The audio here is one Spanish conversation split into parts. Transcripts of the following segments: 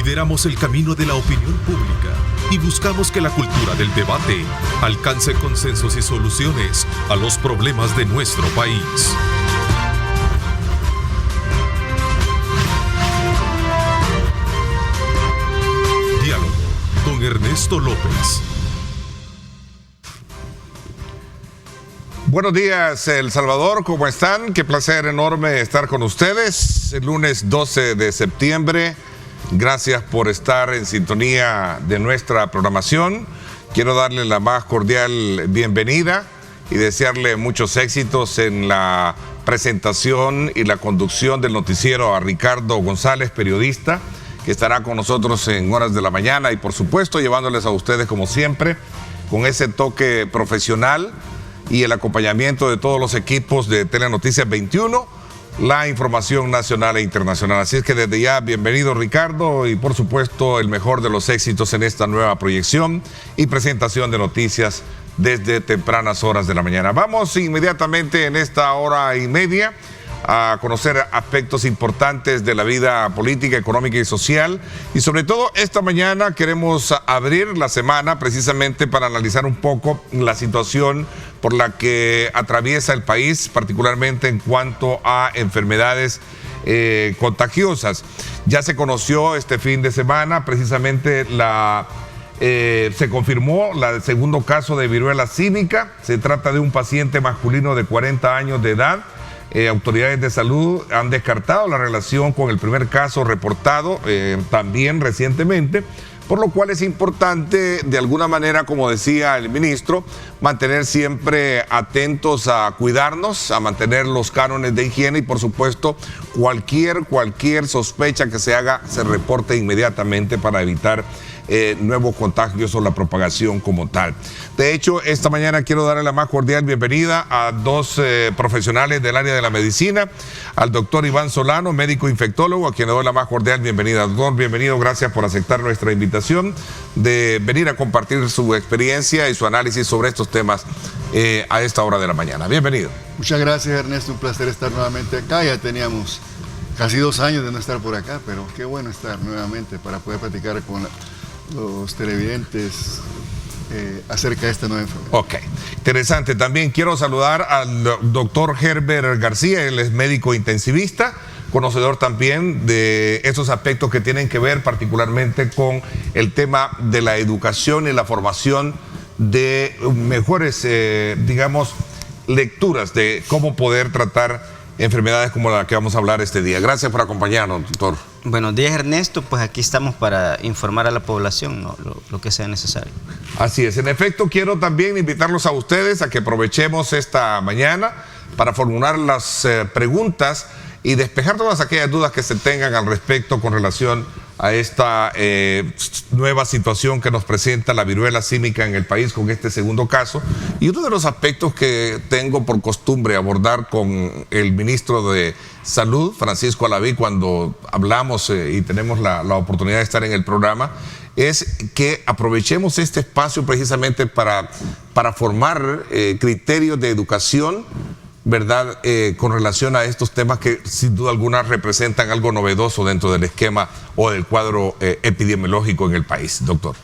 lideramos el camino de la opinión pública y buscamos que la cultura del debate alcance consensos y soluciones a los problemas de nuestro país. Diálogo con Ernesto López. Buenos días, El Salvador, ¿cómo están? Qué placer enorme estar con ustedes el lunes 12 de septiembre. Gracias por estar en sintonía de nuestra programación. Quiero darle la más cordial bienvenida y desearle muchos éxitos en la presentación y la conducción del noticiero a Ricardo González, periodista, que estará con nosotros en horas de la mañana y por supuesto llevándoles a ustedes como siempre con ese toque profesional y el acompañamiento de todos los equipos de Telenoticias 21, la información nacional e internacional. Así es que desde ya, bienvenido Ricardo y por supuesto el mejor de los éxitos en esta nueva proyección y presentación de noticias desde tempranas horas de la mañana. Vamos inmediatamente en esta hora y media a conocer aspectos importantes de la vida política, económica y social. Y sobre todo esta mañana queremos abrir la semana precisamente para analizar un poco la situación por la que atraviesa el país, particularmente en cuanto a enfermedades contagiosas. Ya se conoció este fin de semana precisamente se confirmó el segundo caso de viruela símica. Se trata de un paciente masculino de 40 años de edad. Autoridades de salud han descartado la relación con el primer caso reportado también recientemente, por lo cual es importante, de alguna manera, como decía el ministro, mantener siempre atentos a cuidarnos, a mantener los cánones de higiene y, por supuesto, cualquier sospecha que se haga, se reporte inmediatamente para evitar nuevos contagios o la propagación como tal. De hecho, esta mañana quiero darle la más cordial bienvenida a dos profesionales del área de la medicina, al doctor Iván Solano, médico infectólogo, a quien le doy la más cordial bienvenida. Doctor, bienvenido, gracias por aceptar nuestra invitación de venir a compartir su experiencia y su análisis sobre estos temas a esta hora de la mañana. Bienvenido. Muchas gracias, Ernesto, un placer estar nuevamente acá. Ya teníamos casi 2 años de no estar por acá, pero qué bueno estar nuevamente para poder platicar con los televidentes acerca de esta nueva enfermedad. Ok, interesante. También quiero saludar al doctor Herbert García, él es médico intensivista, conocedor también de esos aspectos que tienen que ver particularmente con el tema de la educación y la formación de mejores, lecturas de cómo poder tratar enfermedades como la que vamos a hablar este día. Gracias por acompañarnos, doctor. Buenos días, Ernesto. Pues aquí estamos para informar a la población, ¿no? lo que sea necesario. Así es. En efecto, quiero también invitarlos a ustedes a que aprovechemos esta mañana para formular las preguntas y despejar todas aquellas dudas que se tengan al respecto con relación a esta nueva situación que nos presenta la viruela símica en el país con este segundo caso. Y uno de los aspectos que tengo por costumbre abordar con el ministro de Salud, Francisco Alaví, cuando hablamos y tenemos la oportunidad de estar en el programa, es que aprovechemos este espacio precisamente para formar criterios de educación, ¿verdad? Con relación a estos temas que sin duda alguna representan algo novedoso dentro del esquema o del cuadro epidemiológico en el país, doctor.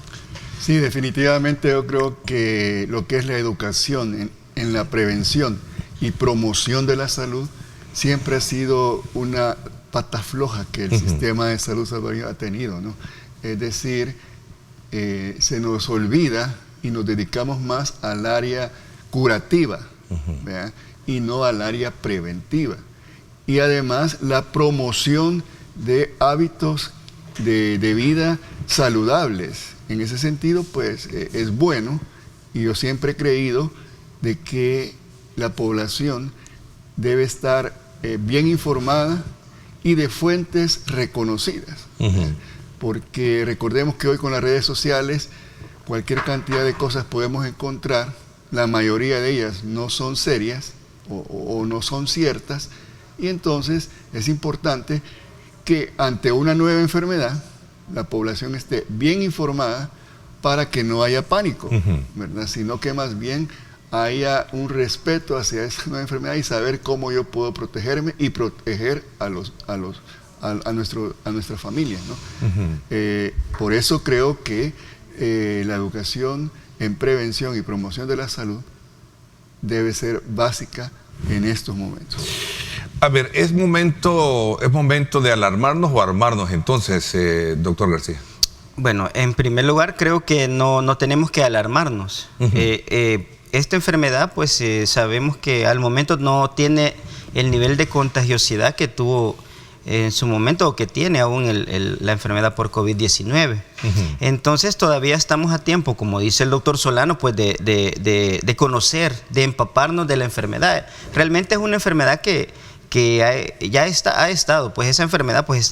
Sí, definitivamente yo creo que lo que es la educación en la prevención y promoción de la salud siempre ha sido una pata floja que el sistema de salud salvadoreño ha tenido, ¿no? Es decir, se nos olvida y nos dedicamos más al área curativa, ¿verdad? Y no al área preventiva. Y además la promoción de hábitos de vida saludables. En ese sentido, pues es bueno, y yo siempre he creído de que la población debe estar bien informada y de fuentes reconocidas. Porque recordemos que hoy con las redes sociales cualquier cantidad de cosas podemos encontrar, la mayoría de ellas no son serias, o no son ciertas, y entonces es importante que ante una nueva enfermedad la población esté bien informada para que no haya pánico, ¿verdad? Sino que más bien haya un respeto hacia esa nueva enfermedad y saber cómo yo puedo protegerme y proteger a a nuestra familia, ¿no? Por eso creo que la educación en prevención y promoción de la salud debe ser básica en estos momentos. A ver, ¿es momento de alarmarnos o armarnos entonces, doctor García? Bueno, en primer lugar creo que no tenemos que alarmarnos. Esta enfermedad, pues sabemos que al momento no tiene el nivel de contagiosidad que tuvo en su momento, o que tiene aún la enfermedad por COVID-19. Entonces todavía estamos a tiempo, como dice el doctor Solano, pues de conocer, de empaparnos de la enfermedad. Realmente es una enfermedad que ha estado, pues esa enfermedad pues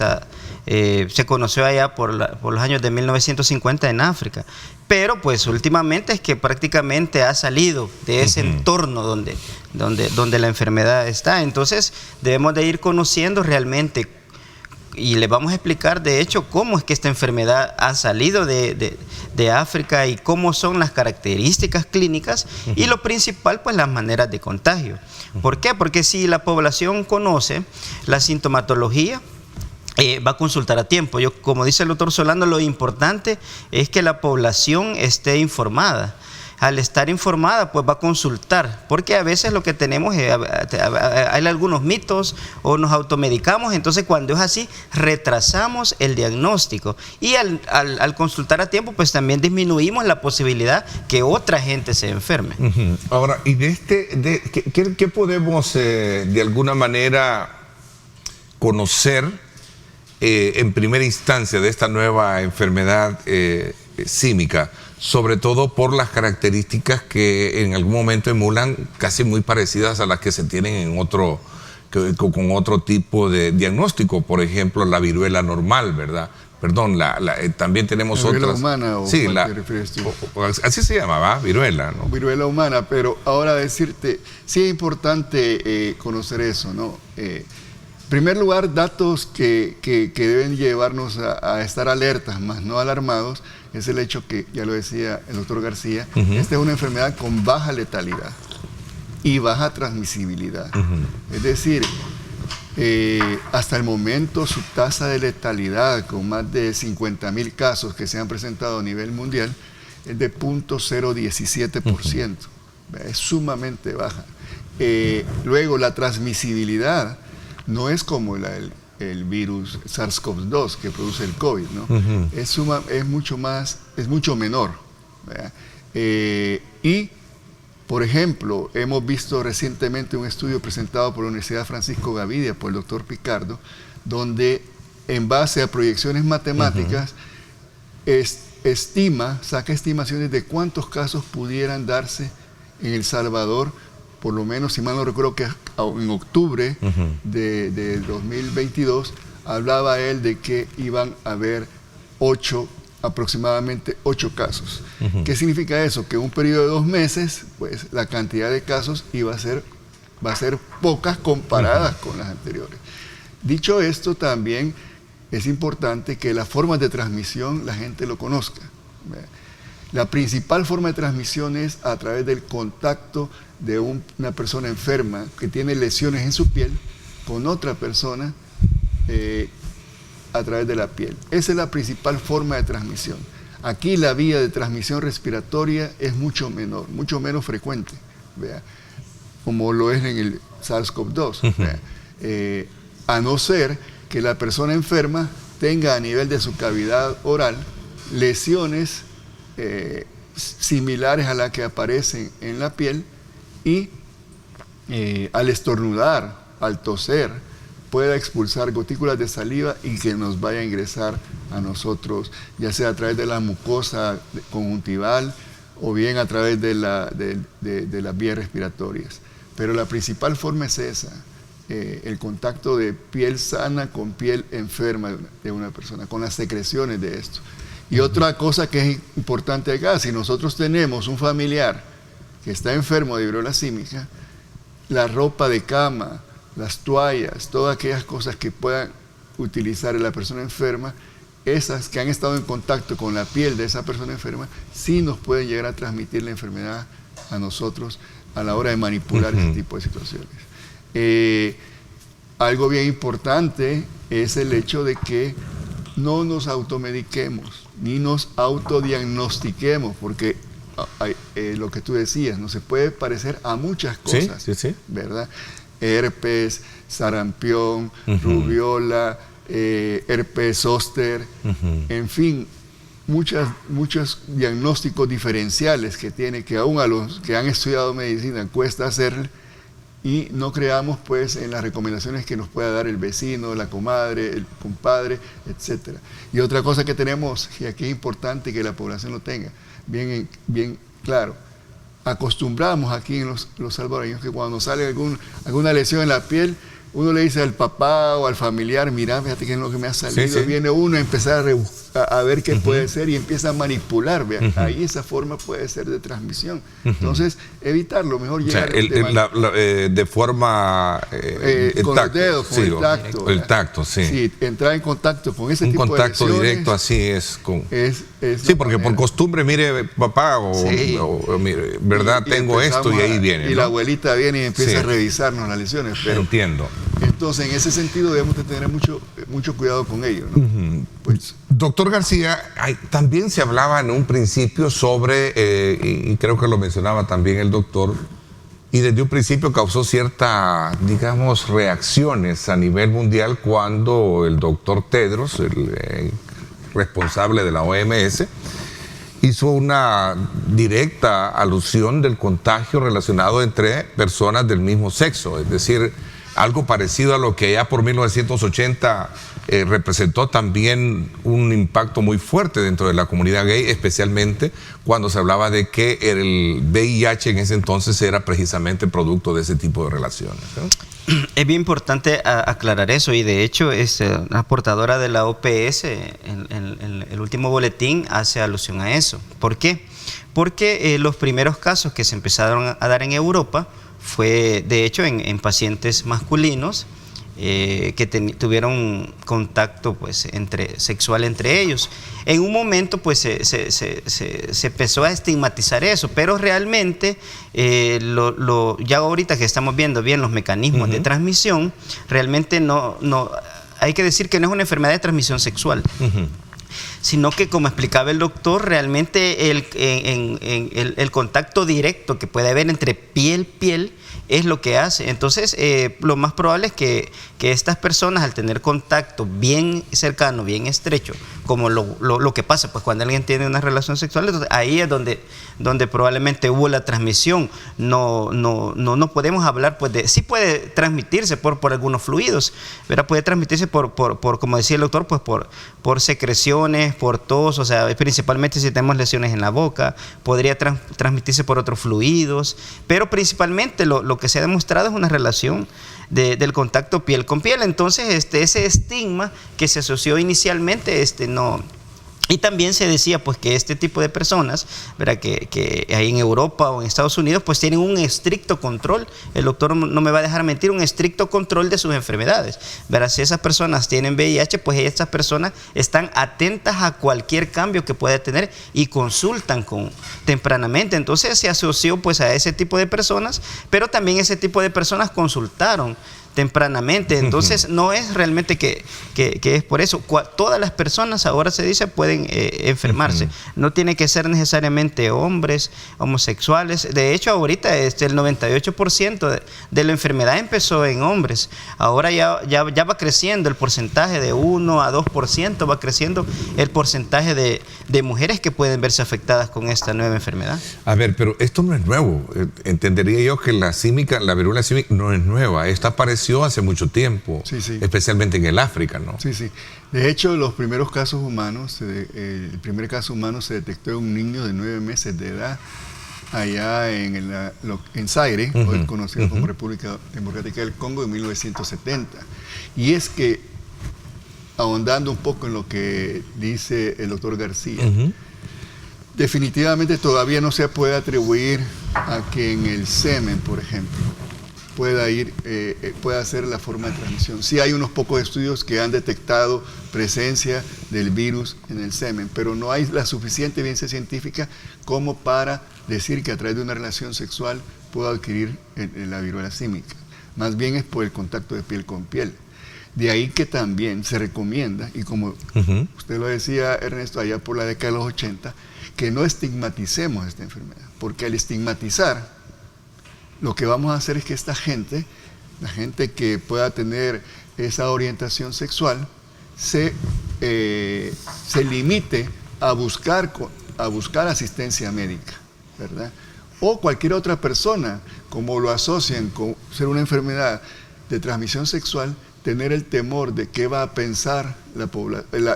se conoció allá por los años de 1950 en África, pero pues últimamente es que prácticamente ha salido de ese entorno donde la enfermedad está. Entonces debemos de ir conociendo realmente, y les vamos a explicar de hecho cómo es que esta enfermedad ha salido de África y cómo son las características clínicas y lo principal, pues las maneras de contagio. ¿Por qué? Porque si la población conoce la sintomatología, va a consultar a tiempo. Como dice el doctor Solano, lo importante es que la población esté informada. Al estar informada, pues va a consultar, porque a veces lo que tenemos es, hay algunos mitos o nos automedicamos. Entonces cuando es así, retrasamos el diagnóstico, y al consultar a tiempo, pues también disminuimos la posibilidad que otra gente se enferme. Ahora, ¿y qué podemos de alguna manera conocer en primera instancia de esta nueva enfermedad símica? Sobre todo por las características que en algún momento emulan casi muy parecidas a las que se tienen con otro tipo de diagnóstico. Por ejemplo, la viruela normal, ¿verdad? Perdón, también tenemos otras. ¿Viruela humana o sí, cuál te refieres tú? Así se llamaba, viruela, ¿no? Viruela humana, pero ahora decirte, sí es importante conocer eso, ¿no? En primer lugar, datos que deben llevarnos a estar alertas, más no alarmados, es el hecho que, ya lo decía el doctor García, esta es una enfermedad con baja letalidad y baja transmisibilidad. Es decir, hasta el momento su tasa de letalidad, con más de 50.000 casos que se han presentado a nivel mundial, es de 0.017%. Es sumamente baja. Luego, la transmisibilidad no es como el virus SARS-CoV-2 que produce el COVID, ¿no? Es mucho menor, ¿verdad? Y, por ejemplo, hemos visto recientemente un estudio presentado por la Universidad Francisco Gavidia, por el doctor Picardo, donde en base a proyecciones matemáticas saca estimaciones de cuántos casos pudieran darse en El Salvador. Por lo menos, si mal no recuerdo, que en octubre de 2022, hablaba él de que iban a haber aproximadamente 8 casos. ¿Qué significa eso? Que en un periodo de 2 meses, pues la cantidad de casos va a ser pocas comparadas con las anteriores. Dicho esto, también es importante que las formas de transmisión la gente lo conozca. La principal forma de transmisión es a través del contacto de una persona enferma que tiene lesiones en su piel con otra persona a través de la piel. Esa es la principal forma de transmisión. Aquí la vía de transmisión respiratoria es mucho menos frecuente, ¿vea? Como lo es en el SARS-CoV-2, a no ser que la persona enferma tenga a nivel de su cavidad oral lesiones similares a las que aparecen en la piel, y al estornudar, al toser, pueda expulsar gotículas de saliva y que nos vaya a ingresar a nosotros, ya sea a través de la mucosa conjuntival o bien a través de las vías respiratorias. Pero la principal forma es esa, el contacto de piel sana con piel enferma de una persona, con las secreciones de esto. Y otra cosa que es importante acá, si nosotros tenemos un familiar que está enfermo de viruela símica, la ropa de cama, las toallas, todas aquellas cosas que puedan utilizar la persona enferma, esas que han estado en contacto con la piel de esa persona enferma, sí nos pueden llegar a transmitir la enfermedad a nosotros a la hora de manipular ese tipo de situaciones. algo bien importante es el hecho de que no nos automediquemos, ni nos autodiagnostiquemos, porque lo que tú decías, no se puede parecer a muchas cosas, sí. ¿verdad? Herpes, sarampión, rubiola, herpes zóster, en fin, muchos diagnósticos diferenciales que tiene, que aún a los que han estudiado medicina cuesta hacer, y no creamos pues en las recomendaciones que nos pueda dar el vecino, la comadre, el compadre, etc. Y otra cosa que tenemos, y aquí es importante que la población lo tenga bien claro, acostumbramos aquí en los salvadoreños que cuando sale alguna lesión en la piel, uno le dice al papá o al familiar, mira, fíjate que es lo que me ha salido. Sí. Viene uno a empezar a ver qué puede ser y empieza a manipular. Vean, ahí esa forma puede ser de transmisión. Entonces, evitarlo, mejor llegar de forma con los dedos, con el tacto. El tacto, sí. Sí, entrar en contacto con ese tipo de lesiones. Un contacto directo así es. Sí, porque por costumbre, mire, papá, o mire, ¿verdad? Tengo esto y ahí viene. Y la abuelita viene y empieza a revisarnos las lesiones. Pero, entiendo. Entonces, en ese sentido debemos de tener mucho cuidado con ello, ¿no? Pues, doctor García, también se hablaba en un principio sobre, y creo que lo mencionaba también el doctor, y desde un principio causó ciertas, digamos, reacciones a nivel mundial cuando el doctor Tedros, el responsable de la OMS, hizo una directa alusión del contagio relacionado entre personas del mismo sexo, es decir, algo parecido a lo que ya por 1980 representó también un impacto muy fuerte dentro de la comunidad gay, especialmente cuando se hablaba de que el VIH en ese entonces era precisamente producto de ese tipo de relaciones, ¿no? Es bien importante aclarar eso, y de hecho la portadora de la OPS en el último boletín hace alusión a eso. ¿Por qué? Porque los primeros casos que se empezaron a dar en Europa fue de hecho en pacientes masculinos que tuvieron contacto pues sexual entre ellos. En un momento pues se empezó a estigmatizar eso, pero realmente ya ahorita que estamos viendo bien los mecanismos de transmisión, realmente no hay que decir que no es una enfermedad de transmisión sexual. Sino que, como explicaba el doctor, realmente el contacto directo que puede haber entre piel es lo que hace. Entonces, lo más probable es que estas personas, al tener contacto bien cercano, bien estrecho, como lo que pasa pues cuando alguien tiene una relación sexual, entonces ahí es donde probablemente hubo la transmisión. No podemos hablar pues sí puede transmitirse por algunos fluidos, ¿verdad? Puede transmitirse por como decía el doctor, pues por secreciones, por tos, o sea, principalmente si tenemos lesiones en la boca, podría transmitirse por otros fluidos, pero principalmente lo que se ha demostrado es una relación del contacto piel con piel. Entonces ese estigma que se asoció inicialmente no. Y también se decía pues que este tipo de personas, ¿verdad? Que ahí en Europa o en Estados Unidos pues tienen un estricto control, el doctor no me va a dejar mentir, un estricto control de sus enfermedades, ¿verdad? Si esas personas tienen VIH, pues estas personas están atentas a cualquier cambio que pueda tener y consultan tempranamente. Entonces se asoció pues a ese tipo de personas, pero también ese tipo de personas consultaron tempranamente. Entonces no es realmente que es por eso. Todas las personas, ahora se dice, pueden enfermarse. No tiene que ser necesariamente hombres, homosexuales. De hecho, ahorita el 98% de la enfermedad empezó en hombres. Ahora ya va creciendo el porcentaje de 1 a 2%, va creciendo el porcentaje de mujeres que pueden verse afectadas con esta nueva enfermedad. A ver, pero esto no es nuevo. Entendería yo que la viruela símica no es nueva. Esta apareció hace mucho tiempo, especialmente en el África, ¿no? Sí. De hecho, los primeros casos humanos, el primer caso humano se detectó en un niño de 9 meses de edad, allá en Zaire, hoy conocido como República Democrática del Congo, en 1970. Y es que, ahondando un poco en lo que dice el doctor García, definitivamente todavía no se puede atribuir a que en el semen, por ejemplo, pueda ser la forma de transmisión. Sí hay unos pocos estudios que han detectado presencia del virus en el semen, pero no hay la suficiente evidencia científica como para decir que a través de una relación sexual puedo adquirir la viruela símica. más bien es por el contacto de piel con piel. De ahí que también se recomienda, y como usted lo decía, Ernesto, allá por la década de los 80, que no estigmaticemos esta enfermedad, porque al estigmatizar, lo que vamos a hacer es que esta gente, la gente que pueda tener esa orientación sexual, se limite a buscar asistencia médica, ¿verdad? O cualquier otra persona, como lo asocian con ser una enfermedad de transmisión sexual, tener el temor de qué va a pensar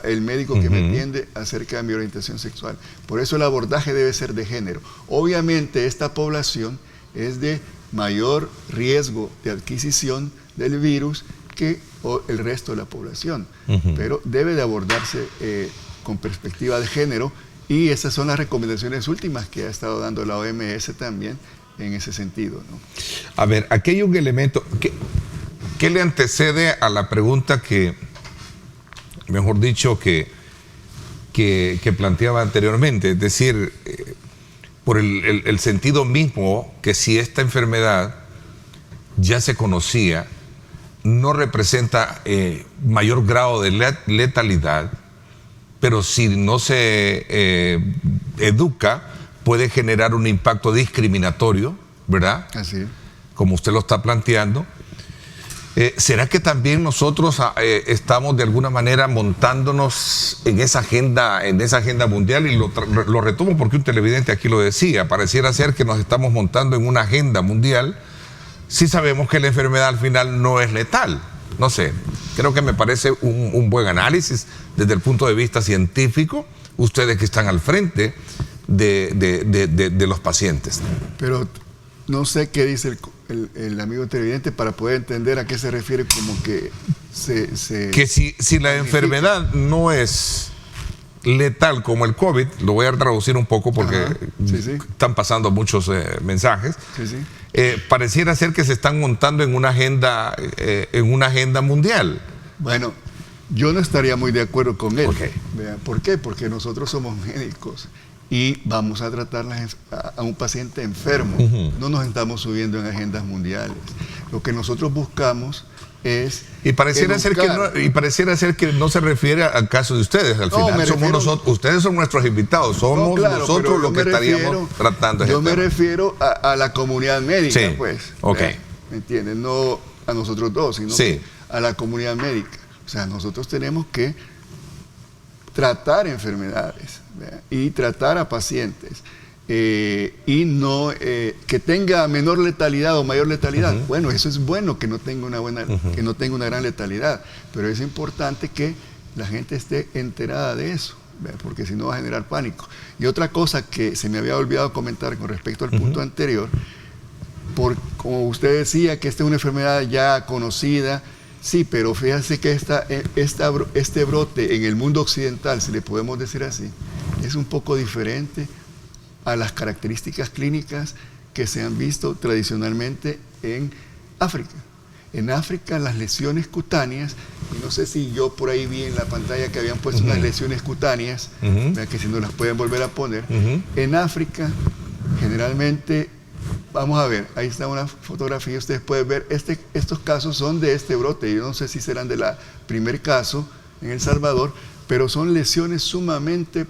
el médico que me atiende acerca de mi orientación sexual. Por eso el abordaje debe ser de género. Obviamente esta población es de mayor riesgo de adquisición del virus que el resto de la población, pero debe de abordarse con perspectiva de género, y esas son las recomendaciones últimas que ha estado dando la OMS también en ese sentido, ¿no? A ver, aquí hay un elemento que le antecede a la pregunta que, mejor dicho, que planteaba anteriormente, es decir, por el sentido mismo que si esta enfermedad ya se conocía, no representa mayor grado de letalidad, pero si no se educa, puede generar un impacto discriminatorio, ¿verdad? Así es. Como usted lo está planteando. ¿Será que también nosotros estamos de alguna manera montándonos en esa agenda mundial? Y lo retomo porque un televidente aquí lo decía, pareciera ser que nos estamos montando en una agenda mundial si sabemos que la enfermedad al final no es letal. No sé, creo que me parece un buen análisis desde el punto de vista científico, ustedes que están al frente de los pacientes. Pero no sé qué dice el amigo televidente para poder entender a qué se refiere, como que que si la enfermedad no es letal como el COVID, lo voy a traducir un poco porque están pasando muchos mensajes. Pareciera ser que se están montando en una agenda mundial. Bueno, yo no estaría muy de acuerdo con él. Okay. ¿Por qué? Porque nosotros somos médicos y vamos a tratar a un paciente enfermo. No nos estamos subiendo en agendas mundiales. Lo que nosotros buscamos es y pareciera ser que no se refiere al caso de ustedes. Al final somos nosotros, ustedes son nuestros invitados, somos nosotros los que estaríamos tratando. Yo me refiero a la comunidad médica, pues. Okay. ¿Me entienden? No a nosotros dos, sino a la comunidad médica. O sea, nosotros tenemos que tratar enfermedades, ¿verdad? Y tratar a pacientes. Y no que tenga menor letalidad o mayor letalidad. Bueno, eso es bueno, que no tenga una gran letalidad, pero es importante que la gente esté enterada de eso, ¿verdad? Porque si no va a generar pánico. Y otra cosa que se me había olvidado comentar con respecto al punto anterior, como usted decía que esta es una enfermedad ya conocida, sí, pero fíjese que este brote en el mundo occidental, si le podemos decir así, es un poco diferente a las características clínicas que se han visto tradicionalmente en África. En África las lesiones cutáneas, y no sé si yo por ahí vi en la pantalla que habían puesto unas lesiones cutáneas, que si no las pueden volver a poner, en África generalmente, vamos a ver, ahí está una fotografía, ustedes pueden ver, estos casos son de este brote, yo no sé si serán del primer caso en El Salvador, pero son lesiones sumamente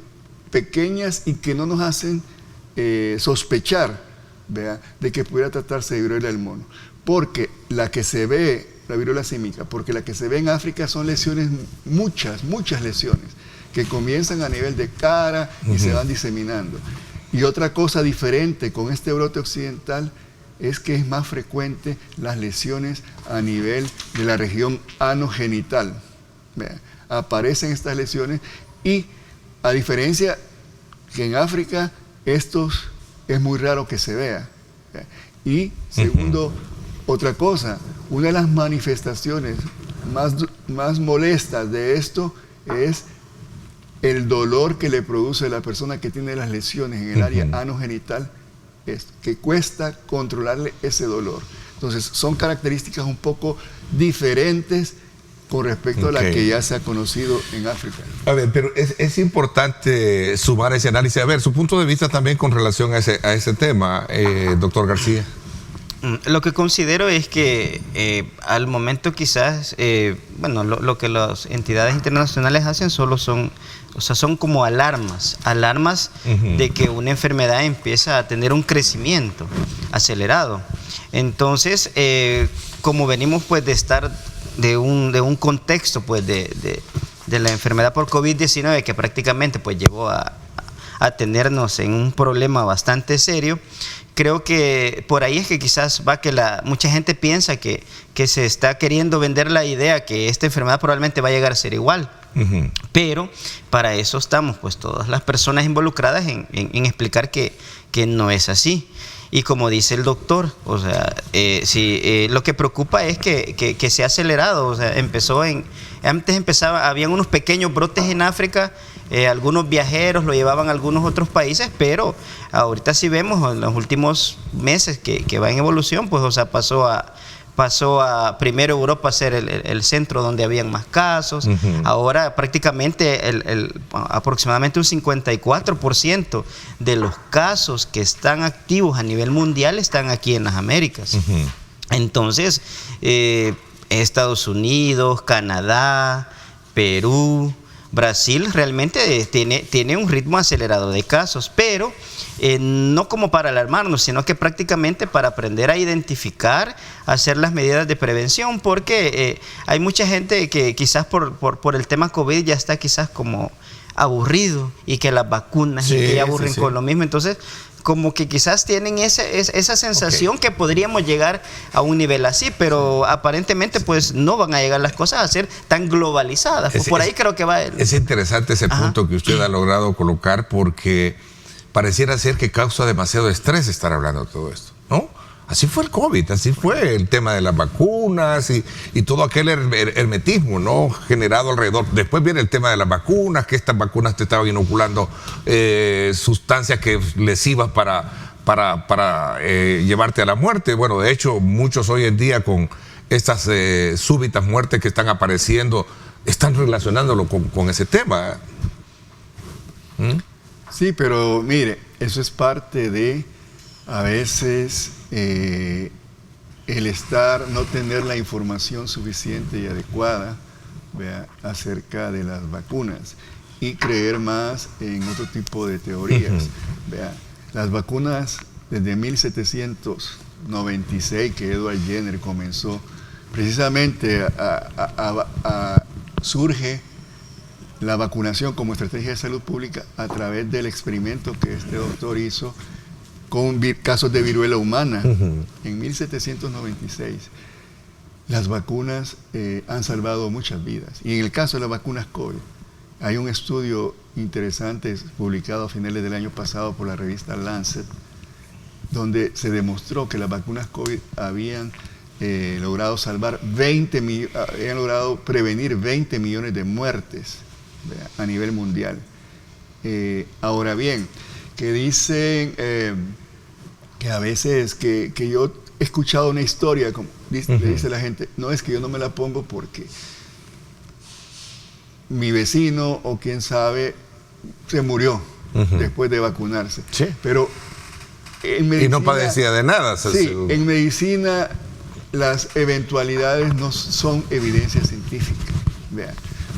pequeñas y que no nos hacen sospechar, ¿vea?, de que pudiera tratarse de viruela del mono, porque la que se ve, la viruela símica, porque la que se ve en África son lesiones, muchas lesiones, que comienzan a nivel de cara y se van diseminando. Y otra cosa diferente con este brote occidental es que es más frecuente las lesiones a nivel de la región anogenital. ¿Vea? Aparecen estas lesiones y, a diferencia que en África, estos es muy raro que se vea. Y segundo, otra cosa, una de las manifestaciones más molestas de esto es el dolor que le produce a la persona que tiene las lesiones en el área anogenital, que cuesta controlarle ese dolor. Entonces, son características un poco diferentes con respecto a la que ya se ha conocido en África. A ver, pero es importante sumar ese análisis. A ver, su punto de vista también con relación a ese tema, doctor García. Lo que considero es que al momento quizás, lo que las entidades internacionales hacen solo son como alarmas de que una enfermedad empieza a tener un crecimiento acelerado. Entonces, como venimos pues de estar de un contexto pues de la enfermedad por COVID-19 que prácticamente pues llevó a tenernos en un problema bastante serio, creo que por ahí es que quizás va que mucha gente piensa que se está queriendo vender la idea que esta enfermedad probablemente va a llegar a ser igual. Pero para eso estamos pues todas las personas involucradas en explicar que no es así. Y como dice el doctor, o sea, lo que preocupa es que se ha acelerado. O sea, habían unos pequeños brotes en África, algunos viajeros lo llevaban a algunos otros países, pero ahorita sí vemos en los últimos meses que va en evolución, pues, o sea, pasó a primero Europa a ser el centro donde habían más casos. Ahora prácticamente aproximadamente un 54% de los casos que están activos a nivel mundial están aquí en las Américas. Entonces, Estados Unidos, Canadá, Perú, Brasil realmente tiene un ritmo acelerado de casos, pero no como para alarmarnos, sino que prácticamente para aprender a identificar, hacer las medidas de prevención, porque hay mucha gente que quizás por el tema COVID ya está quizás como aburrido y que las vacunas y que ya aburren con lo mismo. Entonces, como que quizás tienen esa sensación que podríamos llegar a un nivel así, pero aparentemente pues no van a llegar las cosas a ser tan globalizadas. Por ahí creo que va. Es interesante ese punto que usted ha logrado colocar, porque pareciera ser que causa demasiado estrés estar hablando de todo esto, ¿no? Así fue el COVID, así fue el tema de las vacunas y todo aquel hermetismo, ¿no?, generado alrededor. Después viene el tema de las vacunas, que estas vacunas te estaban inoculando sustancias lesivas para llevarte a la muerte. Bueno, de hecho, muchos hoy en día con estas súbitas muertes que están apareciendo, están relacionándolo con ese tema. Sí, pero mire, eso es parte de, a veces, el no tener la información suficiente y adecuada, ¿vea?, acerca de las vacunas y creer más en otro tipo de teorías. ¿Vea? Las vacunas desde 1796, que Edward Jenner comenzó, precisamente surge la vacunación como estrategia de salud pública a través del experimento que este doctor hizo con casos de viruela humana en 1796. Las vacunas han salvado muchas vidas. Y en el caso de las vacunas COVID, hay un estudio interesante publicado a finales del año pasado por la revista Lancet, donde se demostró que las vacunas COVID habían logrado prevenir 20 millones de muertes a nivel mundial. Ahora bien, que dicen que a veces que yo he escuchado una historia, como le dice la gente, no, es que yo no me la pongo porque mi vecino o quién sabe se murió después de vacunarse. Sí. Pero en medicina, y no padecía de nada. Sí, en medicina las eventualidades no son evidencia científica. Vean,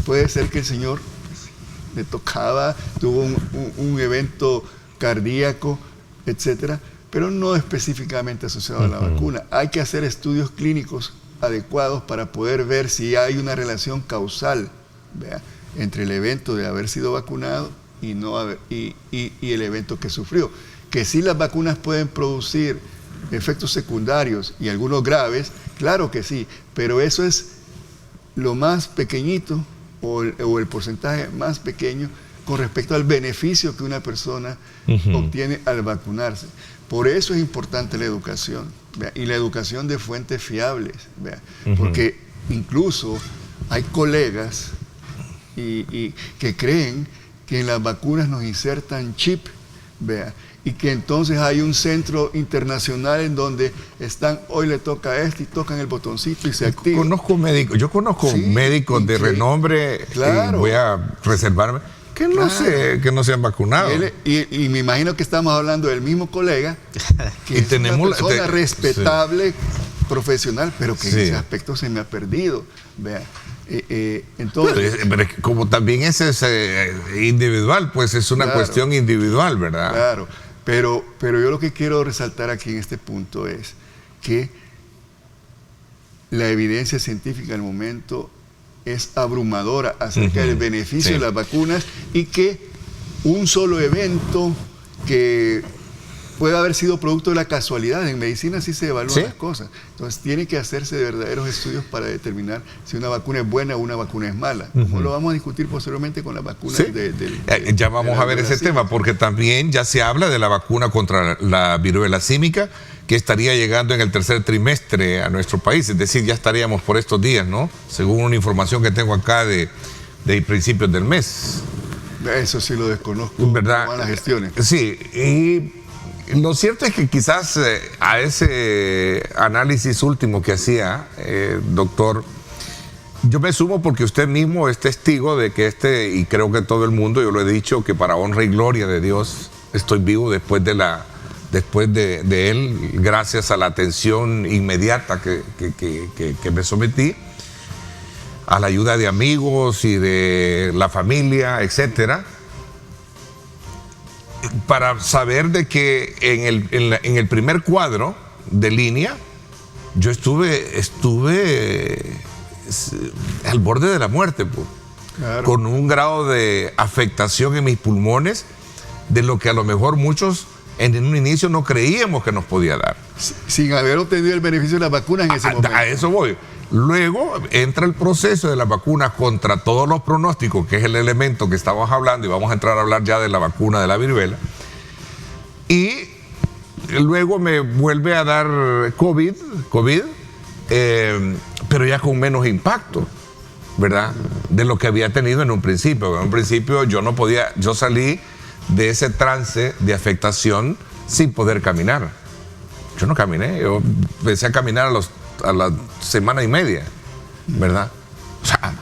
puede ser que el señor le tocaba, tuvo un evento cardíaco, etcétera, pero no específicamente asociado a la vacuna. Hay que hacer estudios clínicos adecuados para poder ver si hay una relación causal, ¿vea?, entre el evento de haber sido vacunado y el evento que sufrió. Que sí, las vacunas pueden producir efectos secundarios y algunos graves, claro que sí, pero eso es lo más pequeñito o el porcentaje más pequeño con respecto al beneficio que una persona obtiene al vacunarse. Por eso es importante la educación, ¿vea?, y la educación de fuentes fiables, ¿vea?, porque incluso hay colegas que creen que en las vacunas nos insertan chip, ¿vea?, y que entonces hay un centro internacional en donde están, hoy le toca esto y tocan el botoncito y se activa. Yo conozco médicos de renombre, claro, y voy a reservarme, que no se han vacunado. Y me imagino que estamos hablando del mismo colega, que Y es tenemos una persona respetable, profesional, pero que en Sí. ese aspecto se me ha perdido. Vea. Entonces, Pero como también es individual, pues es una Claro. cuestión individual, ¿verdad? claro, pero yo lo que quiero resaltar aquí en este punto es que la evidencia científica al momento es abrumadora acerca del beneficio Sí. de las vacunas, y que un solo evento que puede haber sido producto de la casualidad, en medicina sí se evalúan Sí. las cosas, entonces tiene que hacerse de verdaderos estudios para determinar si una vacuna es buena o una vacuna es mala, como lo vamos a discutir posteriormente con las vacunas Sí. Ya vamos a ver ese tema, porque también ya se habla de la vacuna contra la viruela símica, que estaría llegando en el tercer trimestre a nuestro país, es decir, ya estaríamos por estos días, ¿no? Según una información que tengo acá de principios del mes. Eso sí lo desconozco, ¿Verdad? cómo van las gestiones. Sí, y lo cierto es que quizás a ese análisis último que hacía, doctor, yo me sumo porque usted mismo es testigo de que y creo que todo el mundo, yo lo he dicho, que para honra y gloria de Dios estoy vivo después de él, gracias a la atención inmediata que me sometí, a la ayuda de amigos y de la familia, etcétera, para saber de que en el primer cuadro de línea yo estuve al borde de la muerte, pues, Claro. con un grado de afectación en mis pulmones de lo que a lo mejor muchos en un inicio no creíamos que nos podía dar. Sin haber obtenido el beneficio de las vacunas en ese momento. A eso voy. Luego entra el proceso de las vacunas contra todos los pronósticos, que es el elemento que estamos hablando, y vamos a entrar a hablar ya de la vacuna de la viruela. Y luego me vuelve a dar COVID, pero ya con menos impacto, ¿verdad? De lo que había tenido en un principio. En un principio yo salí de ese trance de afectación sin poder caminar. Yo no caminé, yo empecé a caminar a la semana y media, ¿verdad? O sea,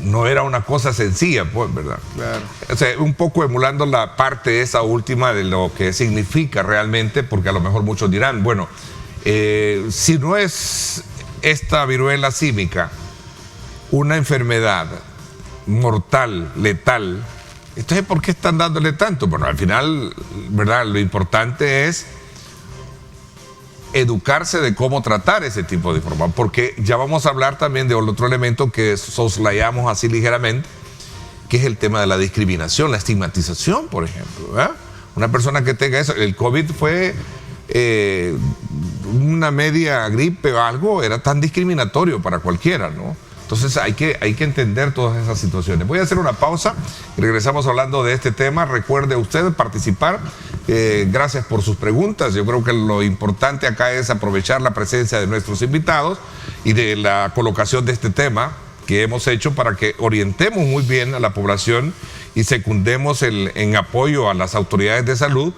no era una cosa sencilla, pues, ¿verdad? Claro. O sea, un poco emulando la parte esa última de lo que significa realmente, porque a lo mejor muchos dirán, bueno, si no es esta viruela símica una enfermedad mortal, letal, entonces ¿por qué están dándole tanto? Bueno, al final, ¿verdad? Lo importante es educarse de cómo tratar ese tipo de información, porque ya vamos a hablar también de otro elemento que soslayamos así ligeramente, que es el tema de la discriminación, la estigmatización, por ejemplo, ¿verdad? Una persona que tenga eso, el COVID fue una media gripe o algo, era tan discriminatorio para cualquiera, ¿no? Entonces hay que entender todas esas situaciones. Voy a hacer una pausa y regresamos hablando de este tema. Recuerde usted participar. Gracias por sus preguntas. Yo creo que lo importante acá es aprovechar la presencia de nuestros invitados y de la colocación de este tema que hemos hecho para que orientemos muy bien a la población y secundemos en apoyo a las autoridades de salud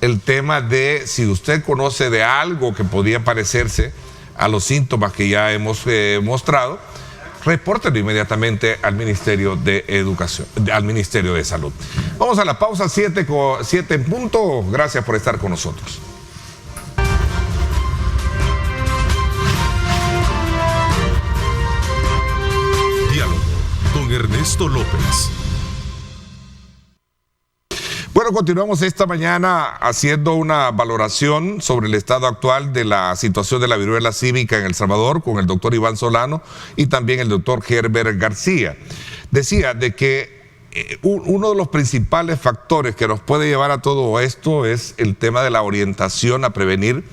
el tema de si usted conoce de algo que podía parecerse a los síntomas que ya hemos mostrado, repórtelo inmediatamente al Ministerio de Educación, al Ministerio de Salud. Vamos a la pausa, 7 en punto. Gracias por estar con nosotros. Diálogo con Ernesto López. Bueno, continuamos esta mañana haciendo una valoración sobre el estado actual de la situación de la viruela símica en El Salvador con el doctor Iván Solano y también el doctor Herbert García. Decía de que uno de los principales factores que nos puede llevar a todo esto es el tema de la orientación a prevenir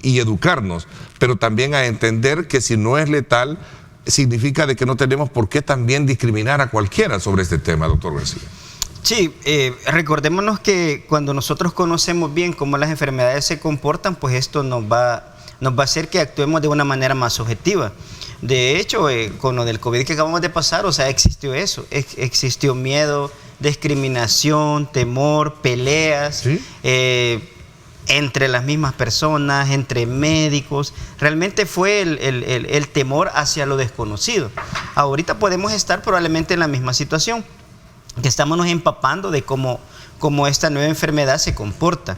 y educarnos, pero también a entender que si no es letal, significa de que no tenemos por qué también discriminar a cualquiera sobre este tema, doctor García. Sí, recordémonos que cuando nosotros conocemos bien cómo las enfermedades se comportan, pues esto nos va a hacer que actuemos de una manera más objetiva. De hecho, con lo del COVID que acabamos de pasar, o sea, existió eso, existió miedo, discriminación, temor, peleas, ¿sí? Entre las mismas personas, entre médicos. Realmente fue el temor hacia lo desconocido. Ahorita podemos estar probablemente en la misma situación. que estamos nos empapando de cómo esta nueva enfermedad se comporta.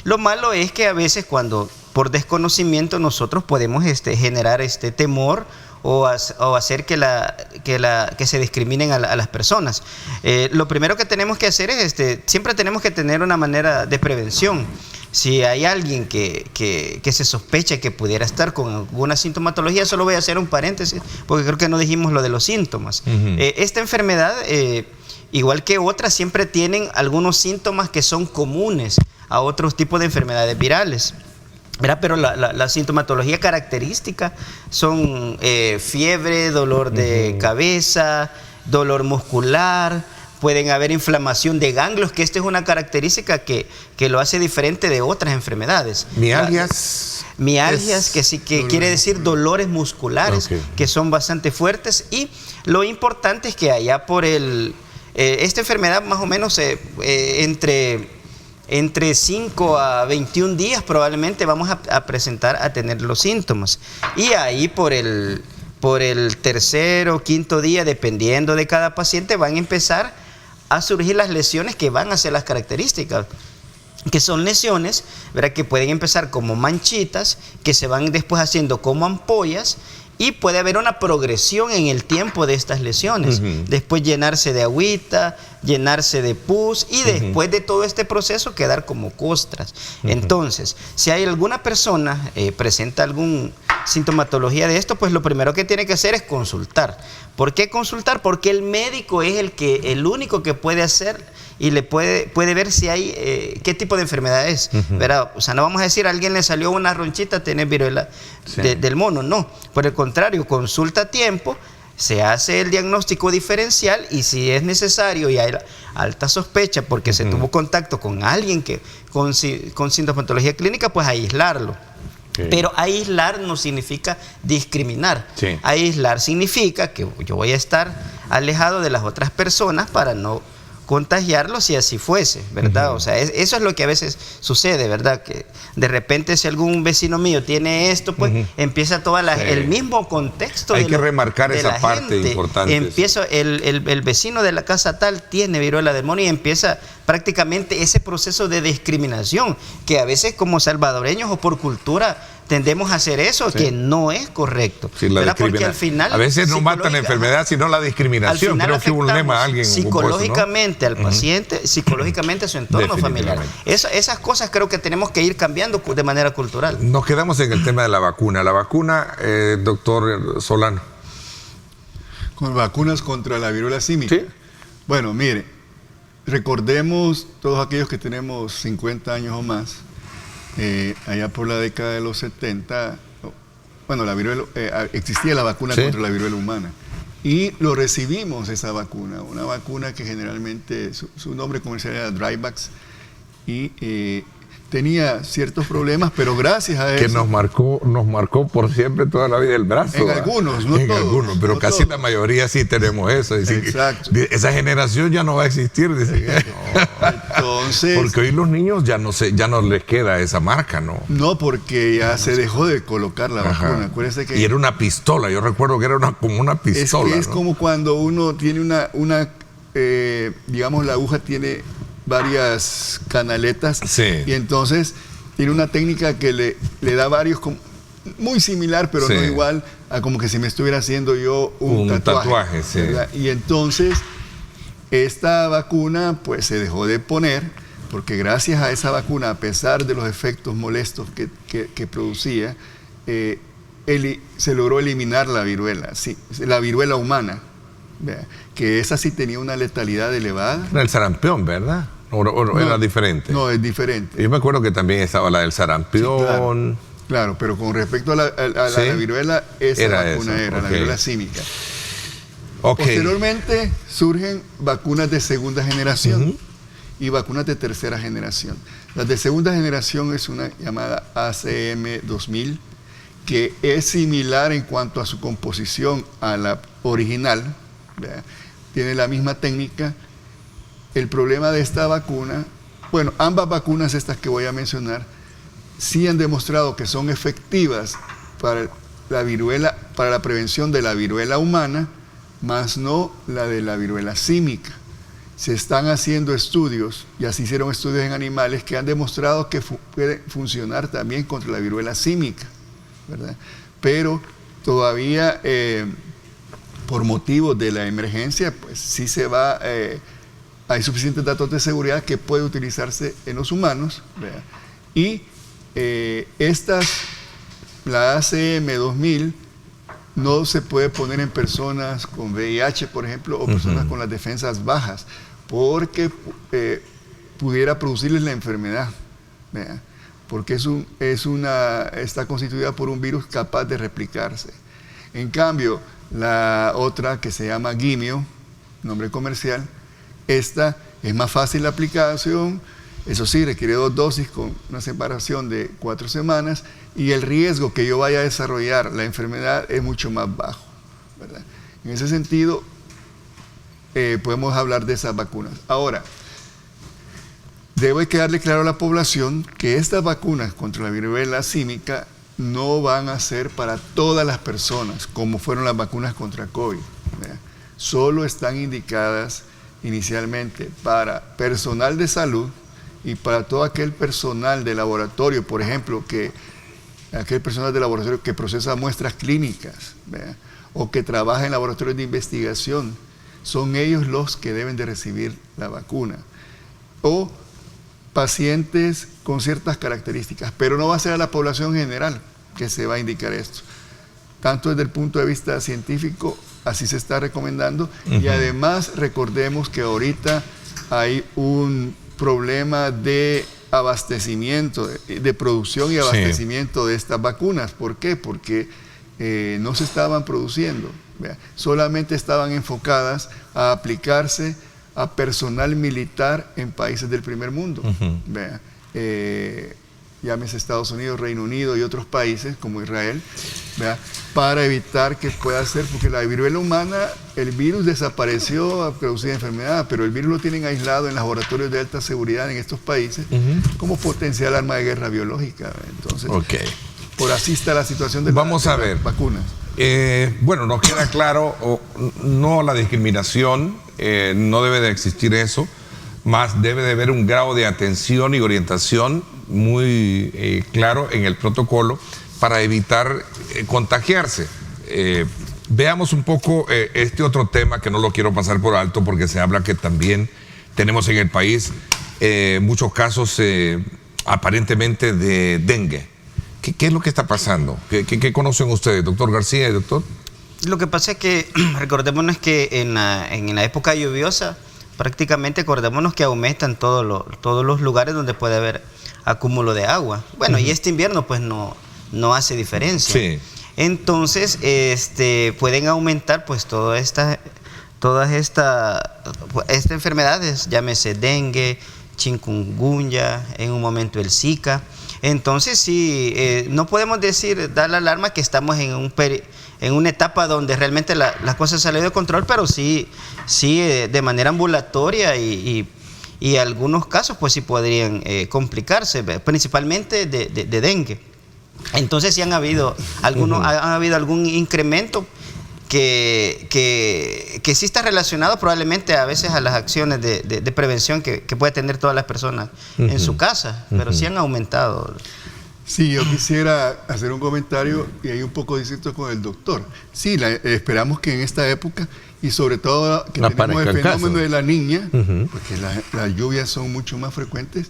Lo malo es que a veces cuando por desconocimiento nosotros podemos generar temor o hacer que se discriminen a las personas. Lo primero que tenemos que hacer es, siempre tenemos que tener una manera de prevención. Si hay alguien que se sospecha que pudiera estar con alguna sintomatología, solo voy a hacer un paréntesis, porque creo que no dijimos lo de los síntomas. Esta enfermedad, igual que otras, siempre tienen algunos síntomas que son comunes a otros tipos de enfermedades virales, ¿verdad? Pero la sintomatología característica son fiebre, dolor de cabeza, dolor muscular, pueden haber inflamación de ganglios, que esta es una característica que lo hace diferente de otras enfermedades. Mialgias. Mialgias, que quiere decir dolores musculares, que son bastante fuertes. Y lo importante es que allá por esta enfermedad más o menos entre 5 a 21 días probablemente vamos a tener los síntomas. Y ahí por el tercer o quinto día, dependiendo de cada paciente, van a empezar a surgir las lesiones que van a ser las características, que son lesiones, ¿verdad?, que pueden empezar como manchitas, que se van después haciendo como ampollas, y puede haber una progresión en el tiempo de estas lesiones. Después llenarse de agüita, llenarse de pus, y después de todo este proceso quedar como costras. Entonces, si hay alguna persona presenta alguna sintomatología de esto, pues lo primero que tiene que hacer es consultar. ¿Por qué consultar? Porque el médico es el único que puede hacer y le puede ver si hay qué tipo de enfermedad es, ¿verdad? O sea, no vamos a decir a alguien le salió una ronchita, tiene viruela del mono, no. Por el contrario, consulta a tiempo, se hace el diagnóstico diferencial, y si es necesario y hay alta sospecha porque se tuvo contacto con alguien con sintomatología clínica, pues aislarlo. Pero aislar no significa discriminar. Aislar significa que yo voy a estar alejado de las otras personas para no contagiarlo si así fuese, ¿verdad? O sea, eso es lo que a veces sucede, ¿verdad? Que de repente si algún vecino mío tiene esto, pues empieza todo el mismo contexto. Hay que remarcar esa parte importante. Empieza el vecino de la casa tal tiene viruela del mono, y empieza prácticamente ese proceso de discriminación, que a veces como salvadoreños o por cultura tendemos a hacer eso, que no es correcto. Sí, porque al final, a veces no matan la enfermedad, sino la discriminación. Creo que hubo un lema alguien psicológicamente al paciente, psicológicamente a su entorno familiar. Esas cosas creo que tenemos que ir cambiando de manera cultural. Nos quedamos en el tema de la vacuna. La vacuna, doctor Solano. Con vacunas contra la viruela símica. Sí. Bueno, mire, recordemos todos aquellos que tenemos 50 años o más, allá por la década de los 70, bueno, existía la vacuna contra la viruela humana, y lo recibimos, esa vacuna, una vacuna que generalmente su nombre comercial era Dryvax, y tenía ciertos problemas, pero gracias a eso... Que nos marcó por siempre toda la vida el brazo. En algunos, no todos. Algunos, pero casi todos. La mayoría sí tenemos eso. Exacto. Esa generación ya no va a existir. Entonces... Porque hoy los niños ya no les queda esa marca, ¿no? No, porque ya se dejó de colocar la vacuna. Acuérdese que... Y era una pistola, yo recuerdo que era como una pistola. Es como cuando uno tiene digamos, la aguja tiene varias canaletas, y entonces tiene una técnica que le da varios, muy similar, pero no igual a como que si me estuviera haciendo yo un tatuaje. Y entonces esta vacuna pues se dejó de poner, porque gracias a esa vacuna, a pesar de los efectos molestos que producía, se logró eliminar la viruela, la viruela humana, que esa sí tenía una letalidad elevada. Era el sarampión, ¿verdad? ¿O era diferente? No, es diferente. Yo me acuerdo que también estaba la del sarampión. Sí, claro, pero con respecto a la viruela, esa vacuna era la viruela símica. Posteriormente surgen vacunas de segunda generación y vacunas de tercera generación. Las de segunda generación es una llamada ACM 2000, que es similar en cuanto a su composición a la original, ¿verdad? Tiene la misma técnica. El problema de esta vacuna, bueno, ambas vacunas estas que voy a mencionar, sí han demostrado que son efectivas para la prevención de la viruela humana, más no la de la viruela símica. se están haciendo estudios, y así hicieron estudios en animales, que han demostrado que puede funcionar también contra la viruela símica, ¿verdad? Pero todavía, por motivos de la emergencia, pues sí hay suficientes datos de seguridad que puede utilizarse en los humanos, ¿verdad? Y la ACM 2000 no se puede poner en personas con VIH, por ejemplo, o personas con las defensas bajas, porque pudiera producirles la enfermedad, ¿verdad? Porque está constituida por un virus capaz de replicarse. En cambio, la otra, que se llama Gimio, nombre comercial, esta es más fácil la aplicación, eso sí, requiere 2 dosis con una separación de 4 semanas, y el riesgo que yo vaya a desarrollar la enfermedad es mucho más bajo, ¿verdad? En ese sentido, podemos hablar de esas vacunas. Ahora, debe quedarle claro a la población que estas vacunas contra la viruela símica no van a ser para todas las personas, como fueron las vacunas contra COVID, ¿verdad? Solo están indicadas inicialmente para personal de salud y para todo aquel personal de laboratorio, por ejemplo, aquel personal de laboratorio que procesa muestras clínicas, ¿verdad? O que trabaja en laboratorios de investigación. Son ellos los que deben de recibir la vacuna. O pacientes con ciertas características, pero no va a ser a la población general que se va a indicar esto. Tanto desde el punto de vista científico, así se está recomendando, y además recordemos que ahorita hay un problema de abastecimiento, de producción y abastecimiento de estas vacunas. ¿Por qué? Porque no se estaban produciendo, ¿vea? Solamente estaban enfocadas a aplicarse a personal militar en países del primer mundo, ¿vea? Llámese Estados Unidos, Reino Unido y otros países como Israel, ¿vea? Para evitar que pueda ser, porque la viruela humana, el virus desapareció a producir enfermedad, pero el virus lo tienen aislado en laboratorios de alta seguridad en estos países como potencial arma de guerra biológica. Entonces, por así está la situación de Vamos a ver. Las vacunas. Bueno, nos queda claro, no la discriminación, no debe de existir eso, más debe de haber un grado de atención y orientación muy claro en el protocolo para evitar contagiarse. Veamos un poco este otro tema que no lo quiero pasar por alto, porque se habla que también tenemos en el país muchos casos aparentemente de dengue. ¿Qué es lo que está pasando? ¿Qué conocen ustedes, doctor García y doctor? Lo que pasa es que recordémonos que en la época lluviosa prácticamente acordémonos que aumentan todos los lugares donde puede haber acúmulo de agua. Bueno, y este invierno pues no hace diferencia. Sí. Entonces, pueden aumentar pues todas estas enfermedades, llámese dengue, chikungunya, en un momento el Zika. Entonces, sí, no podemos dar la alarma que estamos en una etapa donde realmente las cosas salen de control, pero sí, de manera ambulatoria y algunos casos pues sí podrían complicarse, principalmente de dengue. Entonces sí ha habido algún incremento que sí está relacionado probablemente a veces a las acciones de prevención que puede tener todas las personas en su casa, pero sí han aumentado. Sí, yo quisiera hacer un comentario y hay un poco distinto con el doctor. Sí, esperamos que en esta época, y sobre todo que tenemos el fenómeno de la niña, porque las lluvias son mucho más frecuentes,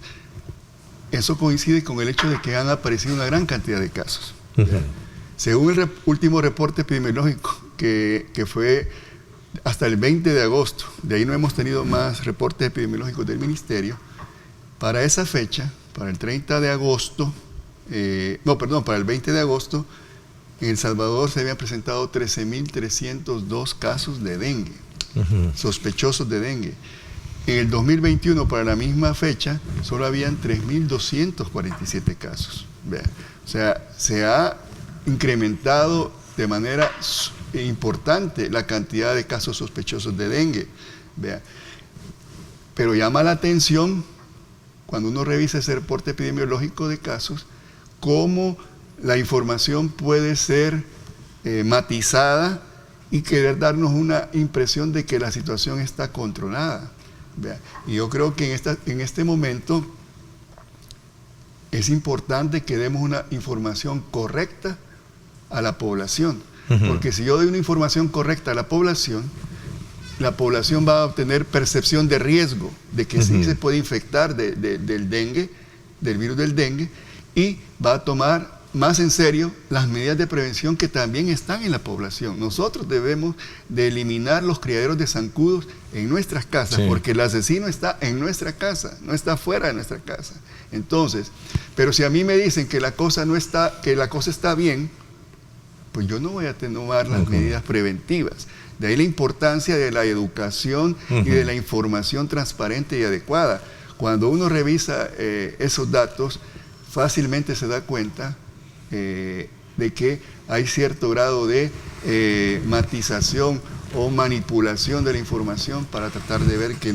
eso coincide con el hecho de que han aparecido una gran cantidad de casos. Según el último reporte epidemiológico, que fue hasta el 20 de agosto, de ahí no hemos tenido más reportes epidemiológicos del ministerio, para esa fecha, para el 30 de agosto, para el 20 de agosto, en El Salvador se habían presentado 13.302 casos de dengue, sospechosos de dengue. En el 2021, para la misma fecha, solo habían 3.247 casos. Vean. O sea, se ha incrementado de manera importante la cantidad de casos sospechosos de dengue. Vean. Pero llama la atención, cuando uno revisa ese reporte epidemiológico de casos, cómo la información puede ser matizada y querer darnos una impresión de que la situación está controlada. ¿vea? Y yo creo que en este momento es importante que demos una información correcta a la población, porque si yo doy una información correcta a la población va a obtener percepción de riesgo, de que sí se puede infectar del dengue, del virus del dengue, y va a tomar más en serio las medidas de prevención que también están en la población. Nosotros debemos de eliminar los criaderos de zancudos en nuestras casas, porque el asesino está en nuestra casa, no está fuera de nuestra casa. Entonces, pero si a mí me dicen que la cosa está bien, pues yo no voy a tomar las medidas preventivas. De ahí la importancia de la educación y de la información transparente y adecuada. Cuando uno revisa esos datos, fácilmente se da cuenta de que hay cierto grado de matización o manipulación de la información para tratar de ver que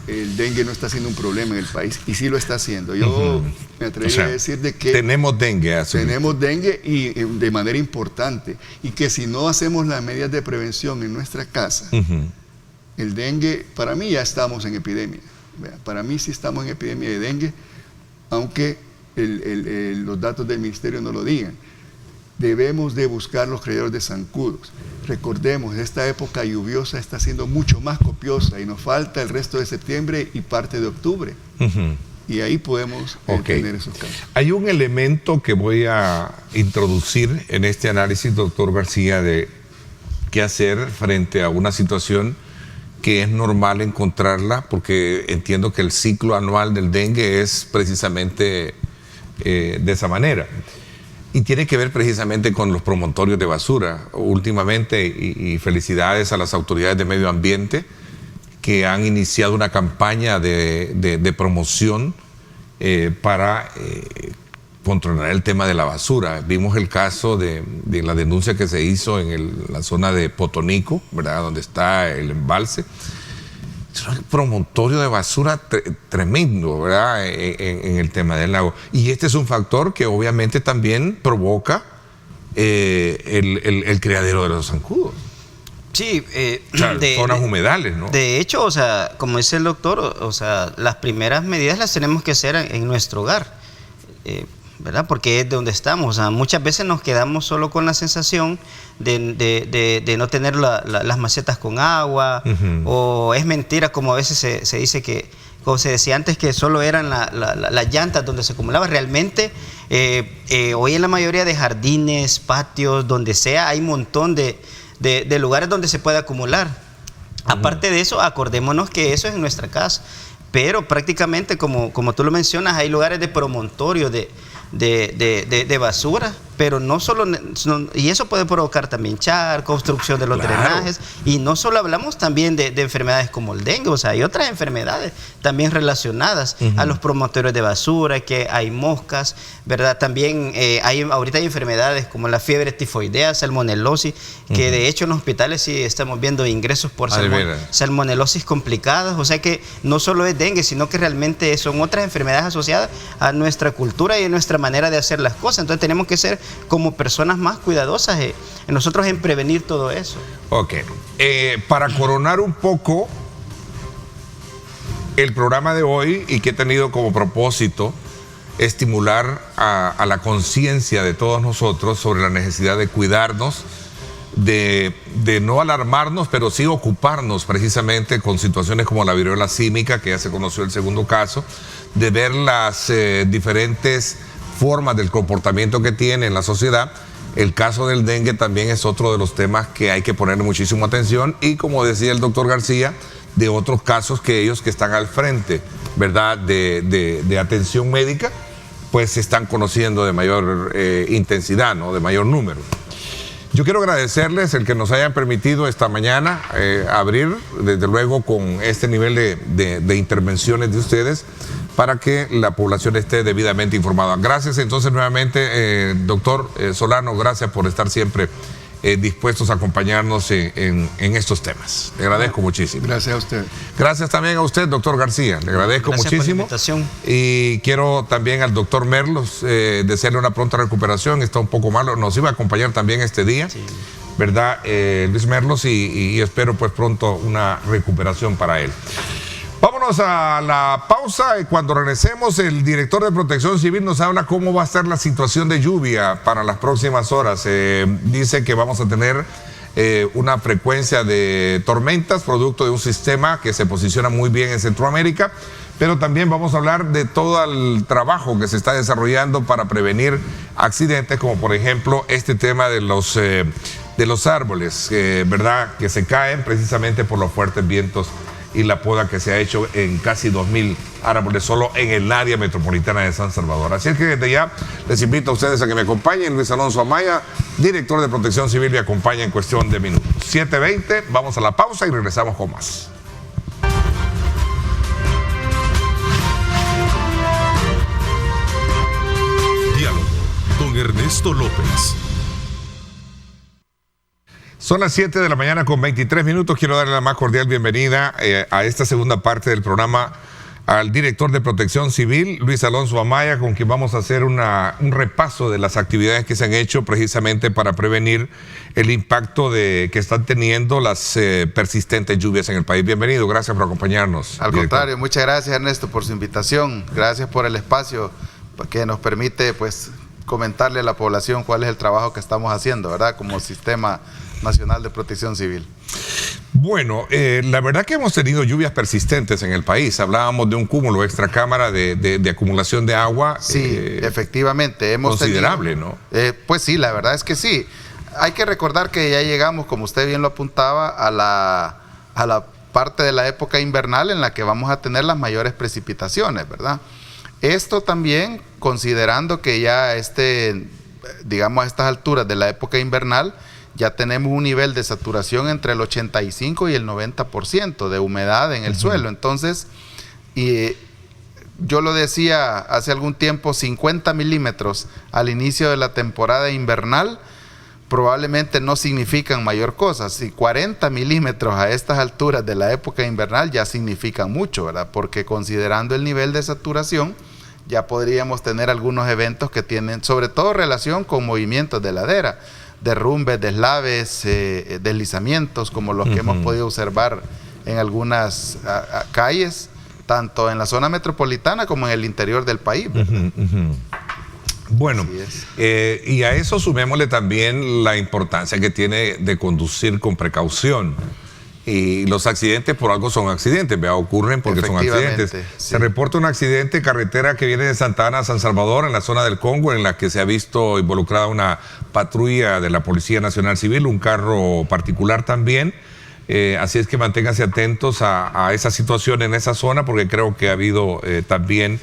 el dengue no está siendo un problema en el país, y sí lo está haciendo. Yo me atrevería a decir de que tenemos dengue y de manera importante, y que si no hacemos las medidas de prevención en nuestra casa, el dengue, para mí ya estamos en epidemia. Para mí sí estamos en epidemia de dengue, aunque los datos del ministerio no lo digan. Debemos de buscar los criaderos de zancudos. Recordemos, esta época lluviosa está siendo mucho más copiosa y nos falta el resto de septiembre y parte de octubre. Y ahí podemos tener esos casos. Hay un elemento que voy a introducir en este análisis, doctor García, de qué hacer frente a una situación que es normal encontrarla, porque entiendo que el ciclo anual del dengue es precisamente de esa manera. Y tiene que ver precisamente con los promontorios de basura. Últimamente, y felicidades a las autoridades de medio ambiente que han iniciado una campaña de promoción para controlar el tema de la basura. Vimos el caso de la denuncia que se hizo en la zona de Potonico, ¿verdad?, donde está el embalse. Es un promontorio de basura tremendo, ¿verdad?, en el tema del lago. Y este es un factor que obviamente también provoca el criadero de los zancudos. Sí, zonas humedales, ¿no? De hecho, o sea, como dice el doctor, o sea, las primeras medidas las tenemos que hacer en nuestro hogar, ¿verdad? Porque es de donde estamos. O sea, muchas veces nos quedamos solo con la sensación de no tener las macetas con agua, o es mentira, como a veces se dice que, como se decía antes, que solo eran las llantas donde se acumulaba. Realmente, hoy en la mayoría de jardines, patios, donde sea, hay un montón de lugares donde se puede acumular. Aparte de eso, acordémonos que eso es en nuestra casa, pero prácticamente, como tú lo mencionas, hay lugares de promontorio de basura, pero no solo, y eso puede provocar también charcos, construcción de los drenajes, y no solo hablamos también de enfermedades como el dengue, o sea, hay otras enfermedades también relacionadas a los promontorios de basura, que hay moscas, ¿verdad? También ahorita hay enfermedades como la fiebre tifoidea, salmonelosis, que de hecho en los hospitales sí estamos viendo ingresos por salmonelosis complicadas. O sea que no solo es dengue, sino que realmente son otras enfermedades asociadas a nuestra cultura y a nuestra manera de hacer las cosas. Entonces tenemos que ser como personas más cuidadosas nosotros en prevenir todo eso. Ok. Para coronar un poco el programa de hoy, y que he tenido como propósito estimular a la conciencia de todos nosotros sobre la necesidad de cuidarnos, de no alarmarnos, pero sí ocuparnos precisamente con situaciones como la viruela símica, que ya se conoció el segundo caso, de ver las diferentes formas del comportamiento que tiene en la sociedad. El caso del dengue también es otro de los temas que hay que ponerle muchísima atención, y como decía el doctor García, de otros casos que ellos que están al frente, ¿verdad?, de atención médica, pues se están conociendo de mayor intensidad, ¿no?, de mayor número. Yo quiero agradecerles el que nos hayan permitido esta mañana abrir, desde luego, con este nivel de intervenciones de ustedes, para que la población esté debidamente informada. Gracias entonces nuevamente, doctor Solano, gracias por estar siempre dispuestos a acompañarnos en estos temas. Le agradezco muchísimo. Gracias a usted. Gracias también a usted, doctor García. Le agradezco muchísimo. Por la invitación. Y quiero también al doctor Merlos desearle una pronta recuperación. Está un poco malo. Nos iba a acompañar también este día, sí, ¿verdad, Luis Merlos? Y espero pues pronto una recuperación para él. Vámonos a la pausa y cuando regresemos el director de Protección Civil nos habla cómo va a estar la situación de lluvia para las próximas horas. Dice que vamos a tener una frecuencia de tormentas producto de un sistema que se posiciona muy bien en Centroamérica, pero también vamos a hablar de todo el trabajo que se está desarrollando para prevenir accidentes, como por ejemplo este tema de los árboles, ¿verdad? Que se caen precisamente por los fuertes vientos y la poda que se ha hecho en casi 2.000 árboles solo en el área metropolitana de San Salvador. Así es que desde ya les invito a ustedes a que me acompañen. Luis Alonso Amaya, director de Protección Civil, me acompaña en cuestión de minutos. 7:20, vamos a la pausa y regresamos con más. Diálogo con Ernesto López. Son las 7 de la mañana con 23 minutos. Quiero darle la más cordial bienvenida a esta segunda parte del programa al director de Protección Civil, Luis Alonso Amaya, con quien vamos a hacer un repaso de las actividades que se han hecho precisamente para prevenir el impacto que están teniendo las persistentes lluvias en el país. Bienvenido, gracias por acompañarnos. Al director. contrario, muchas gracias Ernesto por su invitación, gracias por el espacio que nos permite pues comentarle a la población cuál es el trabajo que estamos haciendo, ¿verdad? Como Sistema Nacional de Protección Civil. Bueno, la verdad que hemos tenido lluvias persistentes en el país. Hablábamos de un cúmulo extracámara de acumulación de agua. Sí, efectivamente. Hemos considerable, tenido, ¿no? Pues sí, la verdad es que sí. Hay que recordar que ya llegamos, como usted bien lo apuntaba, a la parte de la época invernal en la que vamos a tener las mayores precipitaciones, ¿verdad? Esto también considerando que ya digamos a estas alturas de la época invernal, ya tenemos un nivel de saturación entre el 85 y el 90% de humedad en el suelo. Entonces, yo lo decía hace algún tiempo, 50 milímetros al inicio de la temporada invernal probablemente no significan mayor cosa. Si 40 milímetros a estas alturas de la época invernal ya significan mucho, ¿verdad? Porque considerando el nivel de saturación, ya podríamos tener algunos eventos que tienen sobre todo relación con movimientos de ladera, derrumbes, deslaves, deslizamientos como los que hemos podido observar en algunas calles, tanto en la zona metropolitana como en el interior del país. Bueno, y a eso sumémosle también la importancia que tiene de conducir con precaución. Y los accidentes por algo son accidentes, ¿verdad? Ocurren porque son accidentes. Sí. Se reporta un accidente carretera que viene de Santa Ana a San Salvador, en la zona del Congo, en la que se ha visto involucrada una patrulla de la Policía Nacional Civil, un carro particular también. Así es que manténganse atentos a esa situación en esa zona, porque creo que ha habido también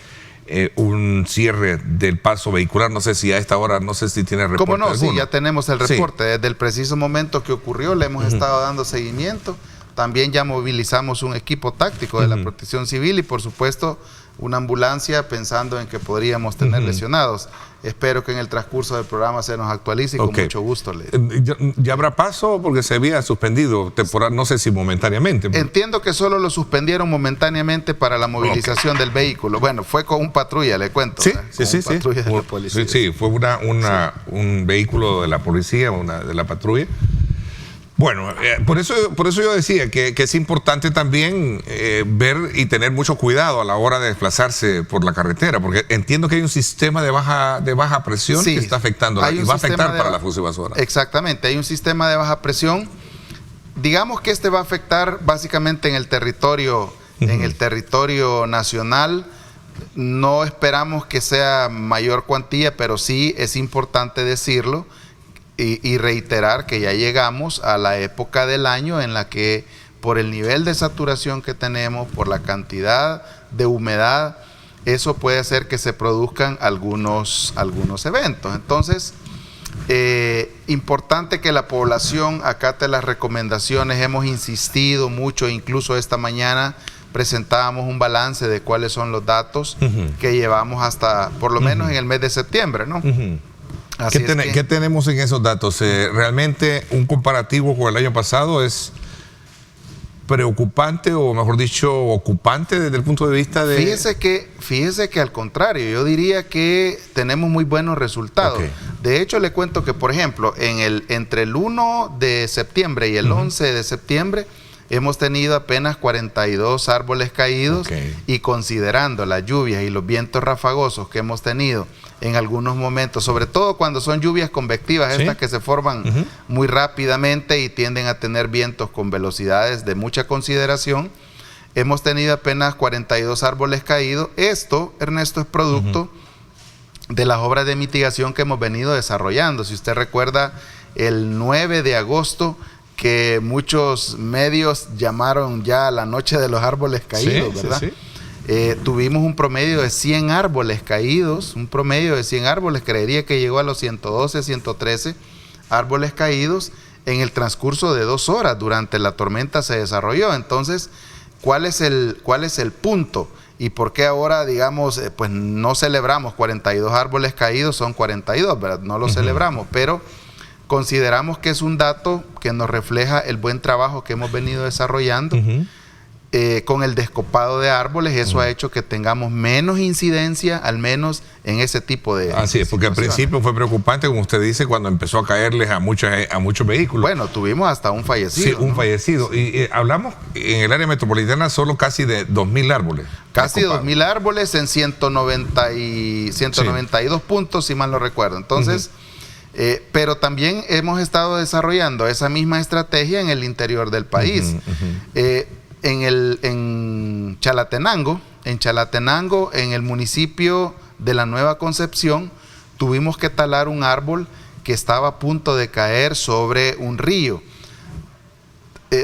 un cierre del paso vehicular. No sé si a esta hora, no sé si tiene reporte. ¿Cómo no? alguno. Sí, ya tenemos el reporte. Sí. Desde el preciso momento que ocurrió le hemos estado dando seguimiento. También ya movilizamos un equipo táctico de la Protección Civil y por supuesto una ambulancia pensando en que podríamos tener lesionados. Espero que en el transcurso del programa se nos actualice y con mucho gusto le... ¿Ya habrá paso? Porque se había suspendido temporal, no sé si momentáneamente. Entiendo que solo lo suspendieron momentáneamente para la movilización del vehículo. Bueno, fue con un patrulla, le cuento. Sí, sí. Patrulla de la policía. Sí, fue un vehículo de la policía, de la patrulla. Bueno, por eso yo decía que es importante también ver y tener mucho cuidado a la hora de desplazarse por la carretera, porque entiendo que hay un sistema de baja presión que está afectando y va a afectar para la fusivasora. Exactamente, hay un sistema de baja presión. Digamos que va a afectar básicamente en el territorio nacional. No esperamos que sea mayor cuantía, pero sí es importante decirlo. Y reiterar que ya llegamos a la época del año en la que por el nivel de saturación que tenemos, por la cantidad de humedad, eso puede hacer que se produzcan algunos eventos. Entonces, importante que la población acate las recomendaciones. Hemos insistido mucho, incluso esta mañana presentábamos un balance de cuáles son los datos que llevamos hasta por lo menos en el mes de septiembre, ¿no? ¿Qué tenemos en esos datos? ¿Realmente un comparativo con el año pasado es preocupante o mejor dicho ocupante desde el punto de vista de...? Fíjese que al contrario, yo diría que tenemos muy buenos resultados. De hecho, le cuento que, por ejemplo, entre el 1 de septiembre y el 11 de septiembre hemos tenido apenas 42 árboles caídos, y considerando las lluvias y los vientos rafagosos que hemos tenido en algunos momentos, sobre todo cuando son lluvias convectivas, estas que se forman muy rápidamente y tienden a tener vientos con velocidades de mucha consideración, hemos tenido apenas 42 árboles caídos. Esto, Ernesto, es producto de las obras de mitigación que hemos venido desarrollando. Si usted recuerda, el 9 de agosto, que muchos medios llamaron ya la noche de los árboles caídos, ¿verdad? Tuvimos un promedio de 100 árboles caídos, creería que llegó a los 112, 113 árboles caídos en el transcurso de 2 horas durante la tormenta se desarrolló. Entonces, ¿cuál es el punto? ¿Y por qué ahora, digamos, pues no celebramos 42 árboles caídos? Son 42, ¿verdad? No lo celebramos, pero consideramos que es un dato que nos refleja el buen trabajo que hemos venido desarrollando con el descopado de árboles. Eso ha hecho que tengamos menos incidencia, al menos en ese tipo de Así es, porque al principio fue preocupante, como usted dice, cuando empezó a caerles a muchos vehículos. Bueno, tuvimos hasta un fallecido. Sí, un fallecido. Y hablamos en el área metropolitana solo casi de 2.000 árboles. Casi 2.000 árboles en 192 puntos, si mal no recuerdo. Entonces, pero también hemos estado desarrollando esa misma estrategia en el interior del país. En Chalatenango, en el municipio de la Nueva Concepción, tuvimos que talar un árbol que estaba a punto de caer sobre un río.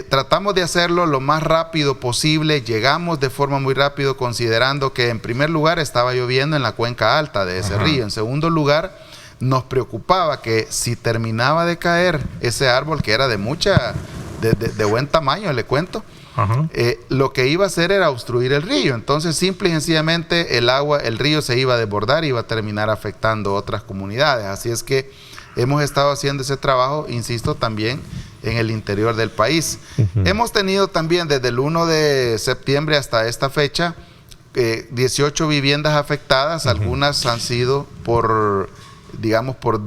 Tratamos de hacerlo lo más rápido posible, llegamos de forma muy rápido, considerando que en primer lugar estaba lloviendo en la cuenca alta de ese río. En segundo lugar, nos preocupaba que si terminaba de caer ese árbol, que era de buen tamaño, le cuento, lo que iba a hacer era obstruir el río. Entonces, simple y sencillamente, el río se iba a desbordar y iba a terminar afectando otras comunidades. Así es que hemos estado haciendo ese trabajo, insisto, también en el interior del país. Hemos tenido también desde el 1 de septiembre hasta esta fecha 18 viviendas afectadas. Algunas han sido por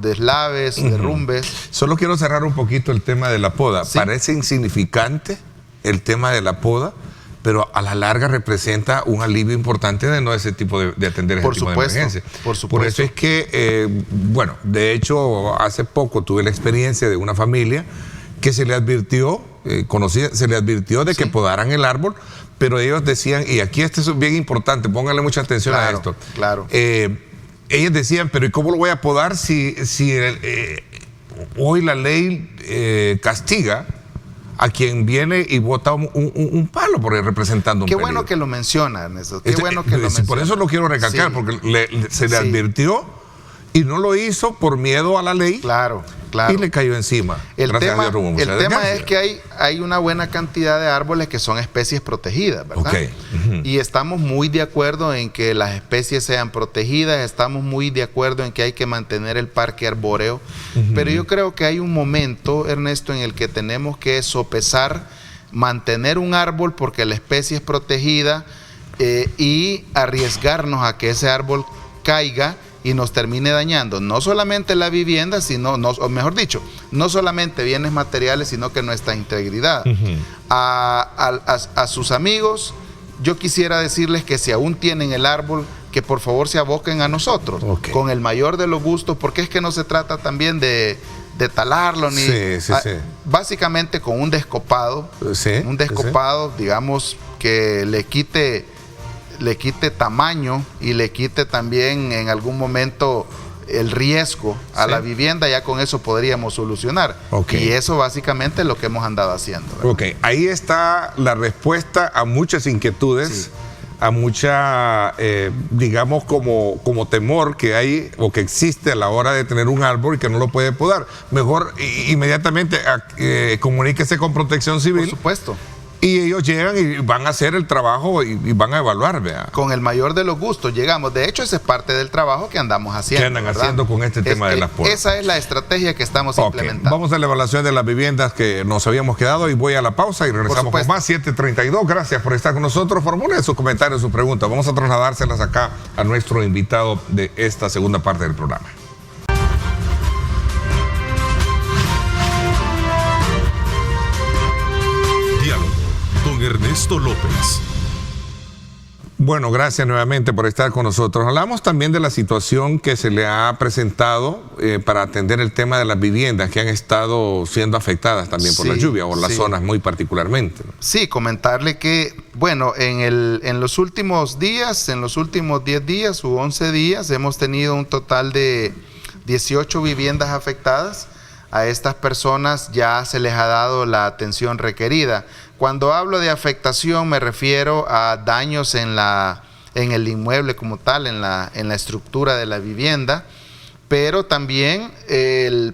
deslaves, derrumbes. Solo quiero cerrar un poquito el tema de la poda. Parece insignificante el tema de la poda, pero a la larga representa un alivio importante de ese tipo de atender ese tipo de emergencias. Por supuesto. Por eso es que, de hecho, hace poco tuve la experiencia de una familia que se le advirtió, de que podaran el árbol, pero ellos decían, y aquí esto es bien importante, pónganle mucha atención a esto. Claro. Ellos decían, pero ¿y cómo lo voy a podar si hoy la ley castiga a quien viene y bota un palo por representando un peligro? Qué bueno que lo menciona, Ernesto. Qué bueno que lo menciona. Por eso lo quiero recalcar, porque se le advirtió y no lo hizo por miedo a la ley. Claro. Y le cayó encima. El tema es que hay una buena cantidad de árboles que son especies protegidas, ¿verdad? Y estamos muy de acuerdo en que las especies sean protegidas, estamos muy de acuerdo en que hay que mantener el parque arbóreo, pero yo creo que hay un momento, Ernesto, en el que tenemos que sopesar, mantener un árbol porque la especie es protegida y arriesgarnos a que ese árbol caiga y nos termine dañando no solamente la vivienda, o mejor dicho, no solamente bienes materiales, sino que nuestra integridad. A sus amigos, yo quisiera decirles que si aún tienen el árbol, que por favor se aboquen a nosotros, con el mayor de los gustos, porque es que no se trata también de talarlo, ni básicamente con un descopado, digamos, que le quite tamaño y le quite también en algún momento el riesgo a la vivienda. Ya con eso podríamos solucionar. Y eso básicamente es lo que hemos andado haciendo, ¿verdad? Ahí está la respuesta a muchas inquietudes, a mucha, digamos, como temor que hay o que existe a la hora de tener un árbol y que no lo puede podar. Mejor inmediatamente comuníquese con Protección Civil. Por supuesto. Y ellos llegan y van a hacer el trabajo y van a evaluar, ¿verdad? Con el mayor de los gustos llegamos. De hecho, ese es parte del trabajo que andamos haciendo. ¿Qué andan haciendo con este tema de las podas? Esa es la estrategia que estamos implementando. Vamos a la evaluación de las viviendas que nos habíamos quedado y voy a la pausa y regresamos con más. 7:32. Gracias por estar con nosotros. Formulen sus comentarios, sus preguntas. Vamos a trasladárselas acá a nuestro invitado de esta segunda parte del programa. Ernesto López. Bueno, gracias nuevamente por estar con nosotros. Hablamos también de la situación que se le ha presentado para atender el tema de las viviendas que han estado siendo afectadas también por la lluvia, o las zonas muy particularmente, ¿no? Sí, comentarle que, bueno, en los últimos días, en los últimos 10 días u 11 días, hemos tenido un total de 18 viviendas afectadas. A estas personas ya se les ha dado la atención requerida. Cuando hablo de afectación me refiero a daños en el inmueble como tal, en la estructura de la vivienda, pero también,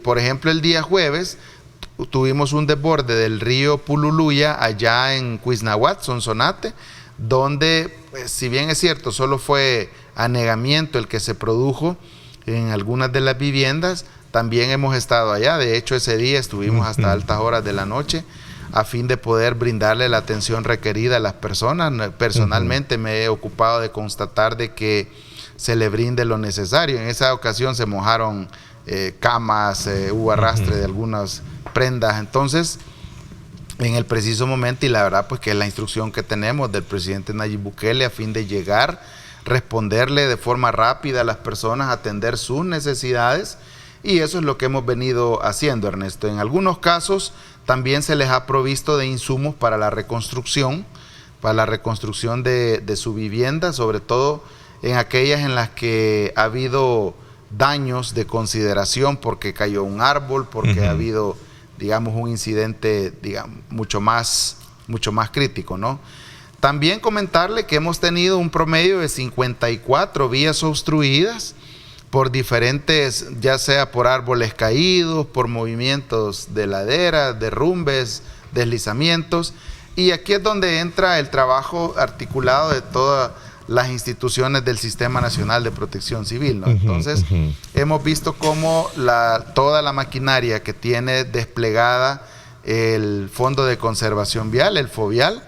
por ejemplo, el día jueves tuvimos un desborde del río Pululuya allá en Cuisnahuat, Sonsonate, donde, pues, si bien es cierto, solo fue anegamiento el que se produjo en algunas de las viviendas, también hemos estado allá. De hecho, ese día estuvimos hasta altas horas de la noche a fin de poder brindarle la atención requerida a las personas. Personalmente me he ocupado de constatar de que se le brinde lo necesario. En esa ocasión se mojaron camas, hubo arrastre de algunas prendas. Entonces, en el preciso momento, y la verdad pues que es la instrucción que tenemos del presidente Nayib Bukele a fin de llegar, responderle de forma rápida a las personas, atender sus necesidades. Y eso es lo que hemos venido haciendo, Ernesto. En algunos casos también se les ha provisto de insumos para la reconstrucción de su vivienda, sobre todo en aquellas en las que ha habido daños de consideración porque cayó un árbol, porque ha habido, digamos, un incidente, digamos, mucho más crítico, ¿no? También comentarle que hemos tenido un promedio de 54 vías obstruidas por diferentes, ya sea por árboles caídos, por movimientos de laderas, derrumbes, deslizamientos, y aquí es donde entra el trabajo articulado de todas las instituciones del Sistema Nacional de Protección Civil, ¿no? Entonces, hemos visto cómo toda la maquinaria que tiene desplegada el Fondo de Conservación Vial, el FOVIAL,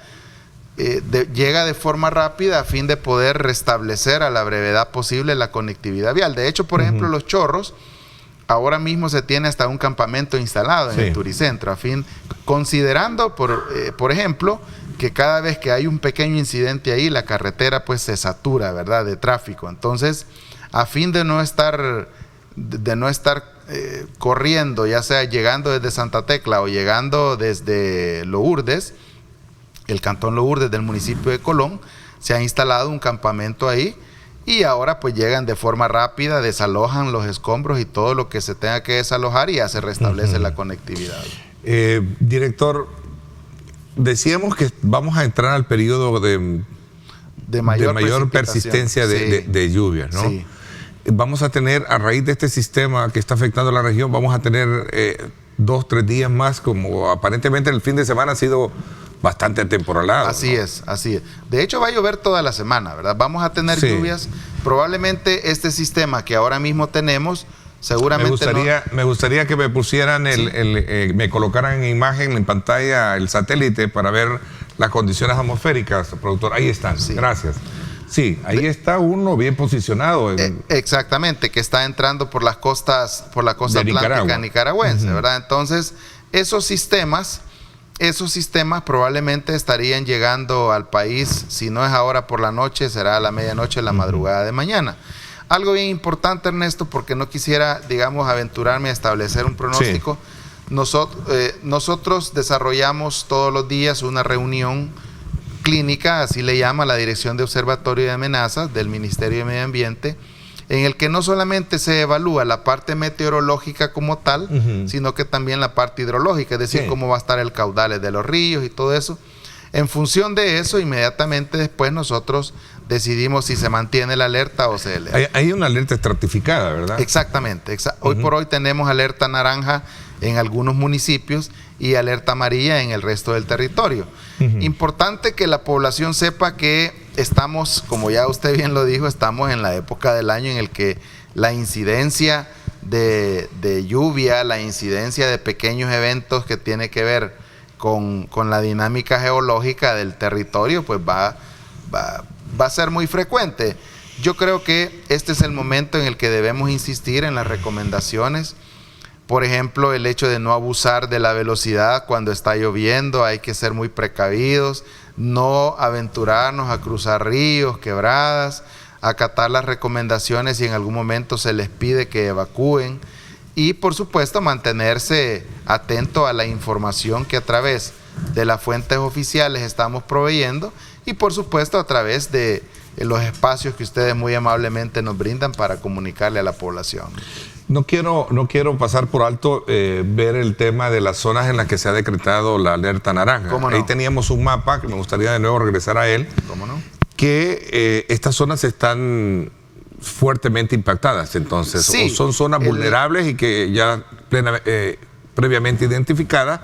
llega de forma rápida a fin de poder restablecer a la brevedad posible la conectividad vial. De hecho, por ejemplo, Los Chorros, ahora mismo se tiene hasta un campamento instalado en el Turicentro, a fin, considerando, por ejemplo, que cada vez que hay un pequeño incidente ahí, la carretera pues se satura, ¿verdad?, de tráfico. Entonces, a fin de no estar corriendo, ya sea llegando desde Santa Tecla o llegando desde Lourdes, el cantón Lourdes del municipio de Colón, se ha instalado un campamento ahí y ahora pues llegan de forma rápida, desalojan los escombros y todo lo que se tenga que desalojar y ya se restablece la conectividad. Director, decíamos que vamos a entrar al periodo de mayor persistencia de lluvias, ¿no? Sí. Vamos a tener, a raíz de este sistema que está afectando a la región, vamos a tener 2 o 3 días más, como aparentemente el fin de semana ha sido bastante temporalado. Así es. De hecho, va a llover toda la semana, ¿verdad? Vamos a tener lluvias. Probablemente este sistema que ahora mismo tenemos, seguramente me gustaría que me pusieran me colocaran en imagen, en pantalla, el satélite para ver las condiciones atmosféricas, productor. Ahí están. Gracias. Sí, ahí está uno bien posicionado. Exactamente, que está entrando por la costa atlántica nicaragüense, ¿verdad? Entonces, esos sistemas probablemente estarían llegando al país, si no es ahora por la noche, será a la medianoche, la madrugada de mañana. Algo bien importante, Ernesto, porque no quisiera, digamos, aventurarme a establecer un pronóstico. Nosotros desarrollamos todos los días una reunión clínica, así le llama la Dirección de Observatorio de Amenazas del Ministerio de Medio Ambiente, en el que no solamente se evalúa la parte meteorológica como tal, sino que también la parte hidrológica, es decir, cómo va a estar el caudal de los ríos y todo eso. En función de eso, inmediatamente después nosotros decidimos si se mantiene la alerta o se eleva. Hay una alerta estratificada, ¿verdad? Exactamente. Hoy por hoy tenemos alerta naranja en algunos municipios y alerta amarilla en el resto del territorio. Importante que la población sepa que estamos, como ya usted bien lo dijo, estamos en la época del año en el que la incidencia de lluvia, la incidencia de pequeños eventos que tiene que ver con la dinámica geológica del territorio, pues va a ser muy frecuente. Yo creo que este es el momento en el que debemos insistir en las recomendaciones. Por ejemplo, el hecho de no abusar de la velocidad cuando está lloviendo, hay que ser muy precavidos, no aventurarnos a cruzar ríos, quebradas, acatar las recomendaciones si en algún momento se les pide que evacúen y por supuesto mantenerse atento a la información que a través de las fuentes oficiales estamos proveyendo y por supuesto a través de los espacios que ustedes muy amablemente nos brindan para comunicarle a la población. No quiero pasar por alto ver el tema de las zonas en las que se ha decretado la alerta naranja. ¿Cómo no? Ahí teníamos un mapa que me gustaría de nuevo regresar a él. ¿Cómo no? Que estas zonas están fuertemente impactadas, entonces, sí, o son zonas vulnerables y que ya previamente identificadas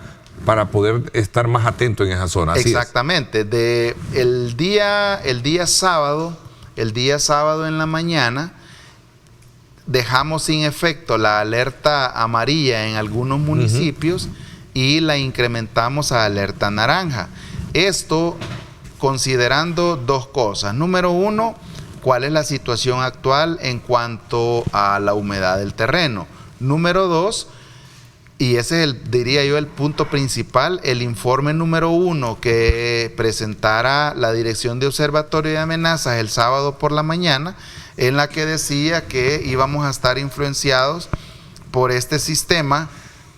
para poder estar más atento en esa zona. Así exactamente. El día sábado en la mañana dejamos sin efecto la alerta amarilla en algunos municipios y la incrementamos a alerta naranja. Esto considerando dos cosas. Número uno, cuál es la situación actual en cuanto a la humedad del terreno. Número dos, y ese es diría yo, el punto principal, el informe número 1 que presentara la Dirección de Observatorio de Amenazas el sábado por la mañana, en la que decía que íbamos a estar influenciados por este sistema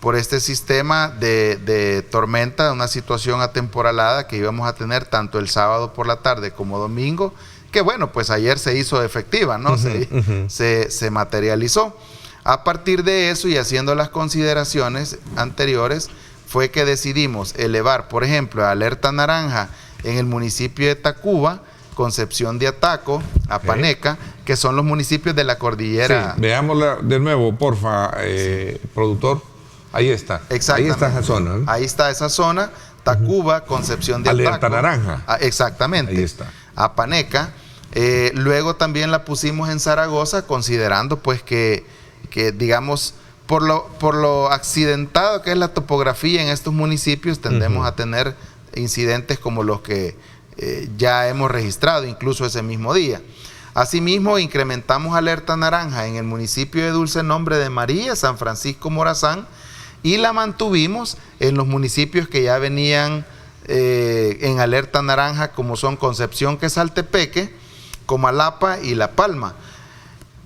de tormenta, una situación atemporalada que íbamos a tener tanto el sábado por la tarde como domingo, que bueno, pues ayer se hizo efectiva, ¿no? Se materializó. A partir de eso y haciendo las consideraciones anteriores, fue que decidimos elevar, por ejemplo, a alerta naranja en el municipio de Tacuba, Concepción de Ataco, Apaneca, que son los municipios de la cordillera. Sí, veámosla de nuevo, porfa, productor. Ahí está. Ahí está esa zona, ¿no? Ahí está esa zona, Tacuba, Concepción de Ataco. Alerta naranja. Exactamente. Ahí está. Apaneca. Luego también la pusimos en Zaragoza, considerando pues que digamos, por lo accidentado que es la topografía en estos municipios, tendemos a tener incidentes como los que ya hemos registrado, incluso ese mismo día. Asimismo, incrementamos alerta naranja en el municipio de Dulce Nombre de María, San Francisco Morazán, y la mantuvimos en los municipios que ya venían en alerta naranja, como son Concepción, Quesaltepeque, Comalapa y La Palma.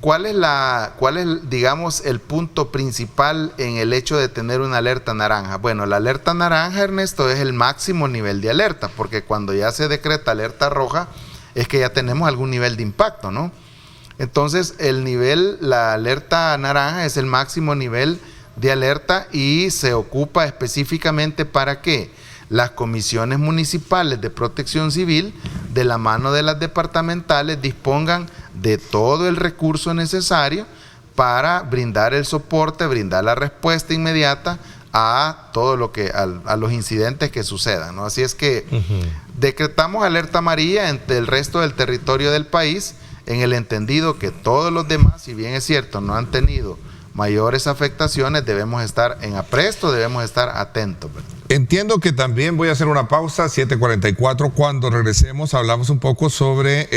¿Cuál es, digamos, el punto principal en el hecho de tener una alerta naranja? Bueno, la alerta naranja, Ernesto, es el máximo nivel de alerta, porque cuando ya se decreta alerta roja, es que ya tenemos algún nivel de impacto, ¿no? Entonces, la alerta naranja es el máximo nivel de alerta y se ocupa específicamente para que las comisiones municipales de protección civil, de la mano de las departamentales, dispongan de todo el recurso necesario para brindar el soporte, brindar la respuesta inmediata a todo lo que, a los incidentes que sucedan, ¿no? Así es que decretamos alerta amarilla entre el resto del territorio del país, en el entendido que todos los demás, si bien es cierto, no han tenido mayores afectaciones, debemos estar en apresto, debemos estar atentos, ¿verdad? Entiendo que también voy a hacer una pausa, 7:44. Cuando regresemos hablamos un poco sobre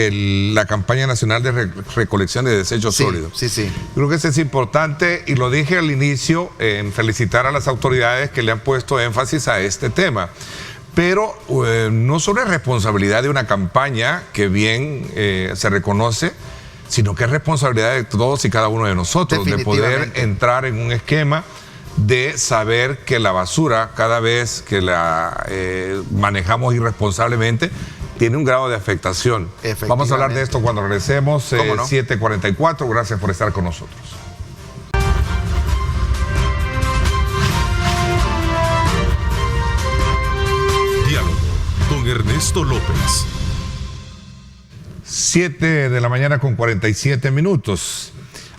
la campaña nacional de recolección de desechos sólidos. Sí. Creo que eso es importante y lo dije al inicio en felicitar a las autoridades que le han puesto énfasis a este tema. Pero no solo es responsabilidad de una campaña que bien se reconoce, sino que es responsabilidad de todos y cada uno de nosotros de poder entrar en un esquema de saber que la basura, cada vez que la manejamos irresponsablemente, tiene un grado de afectación. Vamos a hablar de esto cuando regresemos, 7:44. Gracias por estar con nosotros. Diálogo con Ernesto López. 7:47 a.m.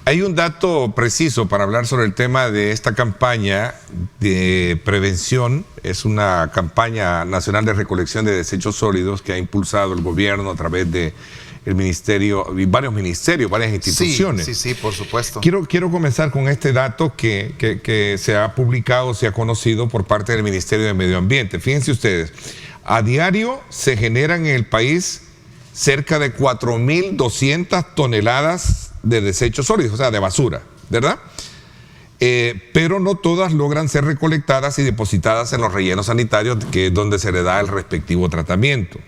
Hay un dato preciso para hablar sobre el tema de esta campaña de prevención. Es una campaña nacional de recolección de desechos sólidos que ha impulsado el gobierno a través de el ministerio, varios ministerios, varias instituciones. Sí, por supuesto. Quiero comenzar con este dato que se ha publicado, se ha conocido por parte del Ministerio de Medio Ambiente. Fíjense ustedes, a diario se generan en el país cerca de 4.200 toneladas de desechos sólidos, o sea, de basura, ¿verdad? pero no todas logran ser recolectadas y depositadas en los rellenos sanitarios, que es donde se le da el respectivo tratamiento,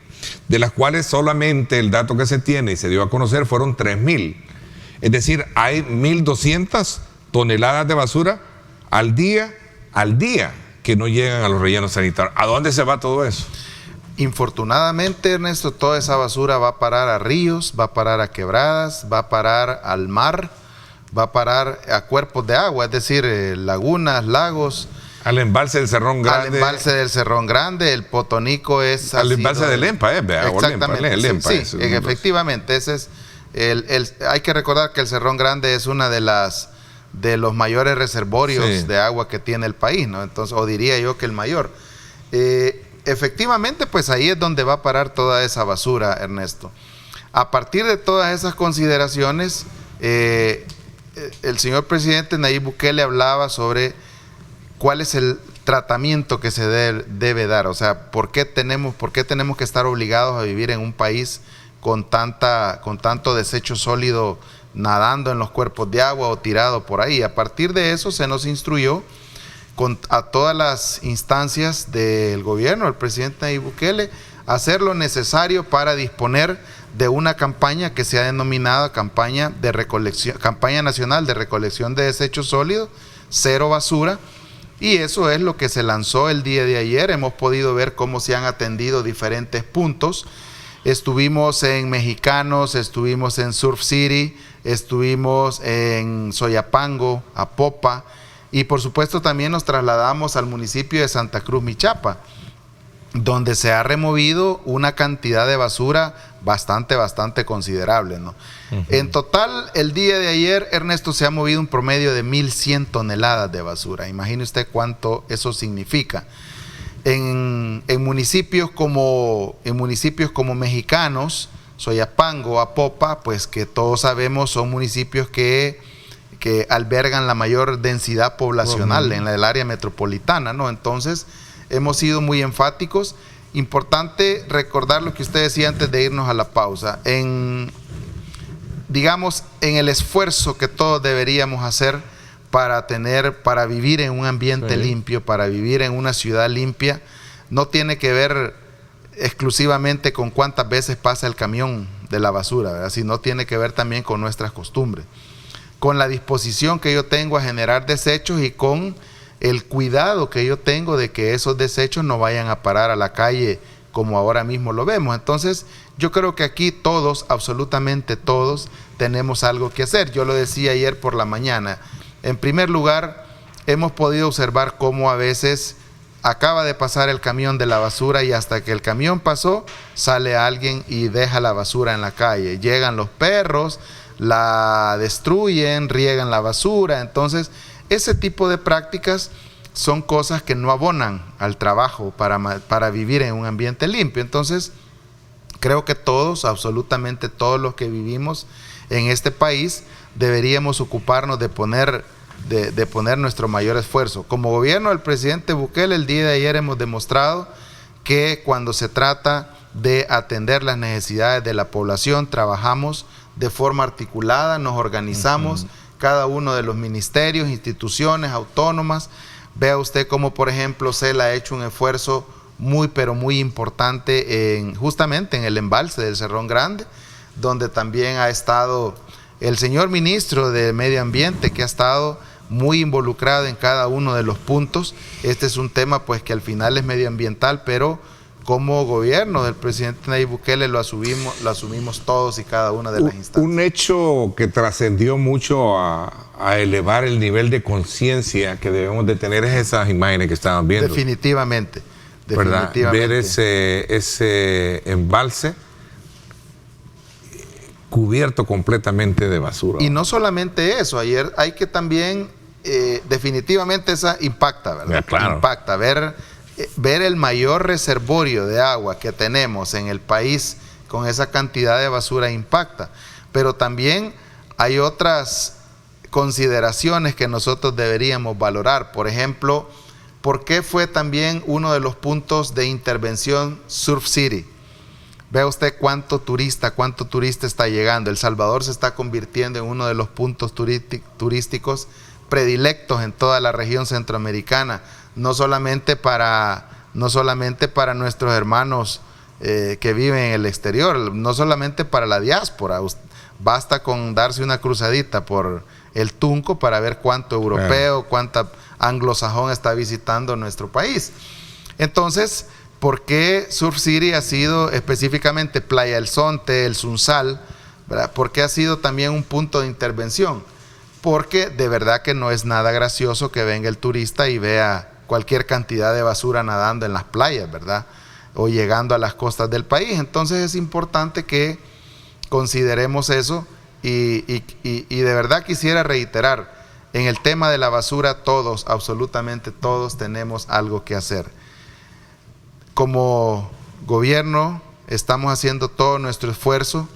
de las cuales solamente el dato que se tiene y se dio a conocer fueron 3.000. Es decir, hay 1.200 toneladas de basura al día que no llegan a los rellenos sanitarios. ¿A dónde se va todo eso? Infortunadamente, Ernesto, toda esa basura va a parar a ríos, va a parar a quebradas, va a parar al mar, va a parar a cuerpos de agua, es decir, lagunas, lagos. Al embalse del Cerrón Grande. Al embalse del Cerrón Grande, el Potonico es... Al embalse del Lempa, exactamente, Lempa, sí, efectivamente, ese es hay que recordar que el Cerrón Grande es una de los mayores reservorios de agua que tiene el país, ¿no? Entonces, o diría yo que el mayor. Efectivamente, pues ahí es donde va a parar toda esa basura, Ernesto. A partir de todas esas consideraciones, el señor presidente Nayib Bukele hablaba sobre cuál es el tratamiento que se debe dar, o sea, ¿por qué tenemos que estar obligados a vivir en un país con tanto desecho sólido nadando en los cuerpos de agua o tirado por ahí? A partir de eso se nos instruyó a todas las instancias del gobierno, el presidente Nayib Bukele, hacer lo necesario para disponer de una campaña que se ha denominado campaña nacional de recolección de desechos sólidos, cero basura, y eso es lo que se lanzó el día de ayer. Hemos podido ver cómo se han atendido diferentes puntos. Estuvimos en Mexicanos, estuvimos en Surf City, estuvimos en Soyapango, Apopa, y por supuesto también nos trasladamos al municipio de Santa Cruz, Michapa, donde se ha removido una cantidad de basura bastante considerable, ¿no? En total, el día de ayer, Ernesto, se ha movido un promedio de 1.100 toneladas de basura. Imagine usted cuánto eso significa. En municipios como Mexicanos, Soyapango, Apopa, pues que todos sabemos son municipios que albergan la mayor densidad poblacional en el área metropolitana, ¿no? Entonces, hemos sido muy enfáticos. Importante recordar lo que usted decía antes de irnos a la pausa. En el esfuerzo que todos deberíamos hacer para vivir en un ambiente limpio, para vivir en una ciudad limpia, no tiene que ver exclusivamente con cuántas veces pasa el camión de la basura, ¿verdad? Sino tiene que ver también con nuestras costumbres, con la disposición que yo tengo a generar desechos y con el cuidado que yo tengo de que esos desechos no vayan a parar a la calle como ahora mismo lo vemos. Entonces, yo creo que aquí todos, absolutamente todos, tenemos algo que hacer. Yo lo decía ayer por la mañana. En primer lugar, hemos podido observar cómo a veces acaba de pasar el camión de la basura y hasta que el camión pasó, sale alguien y deja la basura en la calle. Llegan los perros, la destruyen, riegan la basura. Entonces, ese tipo de prácticas son cosas que no abonan al trabajo para vivir en un ambiente limpio. Entonces, creo que todos, absolutamente todos los que vivimos en este país, deberíamos ocuparnos de poner nuestro mayor esfuerzo. Como gobierno del presidente Bukele, el día de ayer hemos demostrado que cuando se trata de atender las necesidades de la población, trabajamos de forma articulada, nos organizamos, cada uno de los ministerios, instituciones autónomas. Vea usted cómo, por ejemplo, CEL ha hecho un esfuerzo pero muy importante justamente en el embalse del Cerrón Grande, donde también ha estado el señor ministro de Medio Ambiente, que ha estado muy involucrado en cada uno de los puntos. Este es un tema pues que al final es medioambiental, pero como gobierno del presidente Nayib Bukele lo asumimos todos y cada una de las instancias. Un hecho que trascendió mucho a elevar el nivel de conciencia que debemos de tener es esas imágenes que estaban viendo. Definitivamente. ¿Verdad? Ver ese embalse cubierto completamente de basura. Y no solamente eso, ayer hay que también, definitivamente esa impacta, ¿verdad? Claro. Impacta, ver el mayor reservorio de agua que tenemos en el país con esa cantidad de basura impacta. Pero también hay otras consideraciones que nosotros deberíamos valorar. Por ejemplo, ¿por qué fue también uno de los puntos de intervención Surf City? Vea usted cuánto turista está llegando. El Salvador se está convirtiendo en uno de los puntos turísticos predilectos en toda la región centroamericana, no solamente para nuestros hermanos que viven en el exterior, no solamente para la diáspora. Basta con darse una cruzadita por el Tunco para ver cuánto europeo, cuánta anglosajón está visitando nuestro país. Entonces, ¿por qué Surf City ha sido específicamente Playa del Sonte, el Sunsal, ¿verdad? ¿Por qué ha sido también un punto de intervención? Porque de verdad que no es nada gracioso que venga el turista y vea cualquier cantidad de basura nadando en las playas, ¿verdad? O llegando a las costas del país. Entonces es importante que consideremos eso y de verdad quisiera reiterar, en el tema de la basura todos, absolutamente todos tenemos algo que hacer. Como gobierno estamos haciendo todo nuestro esfuerzo,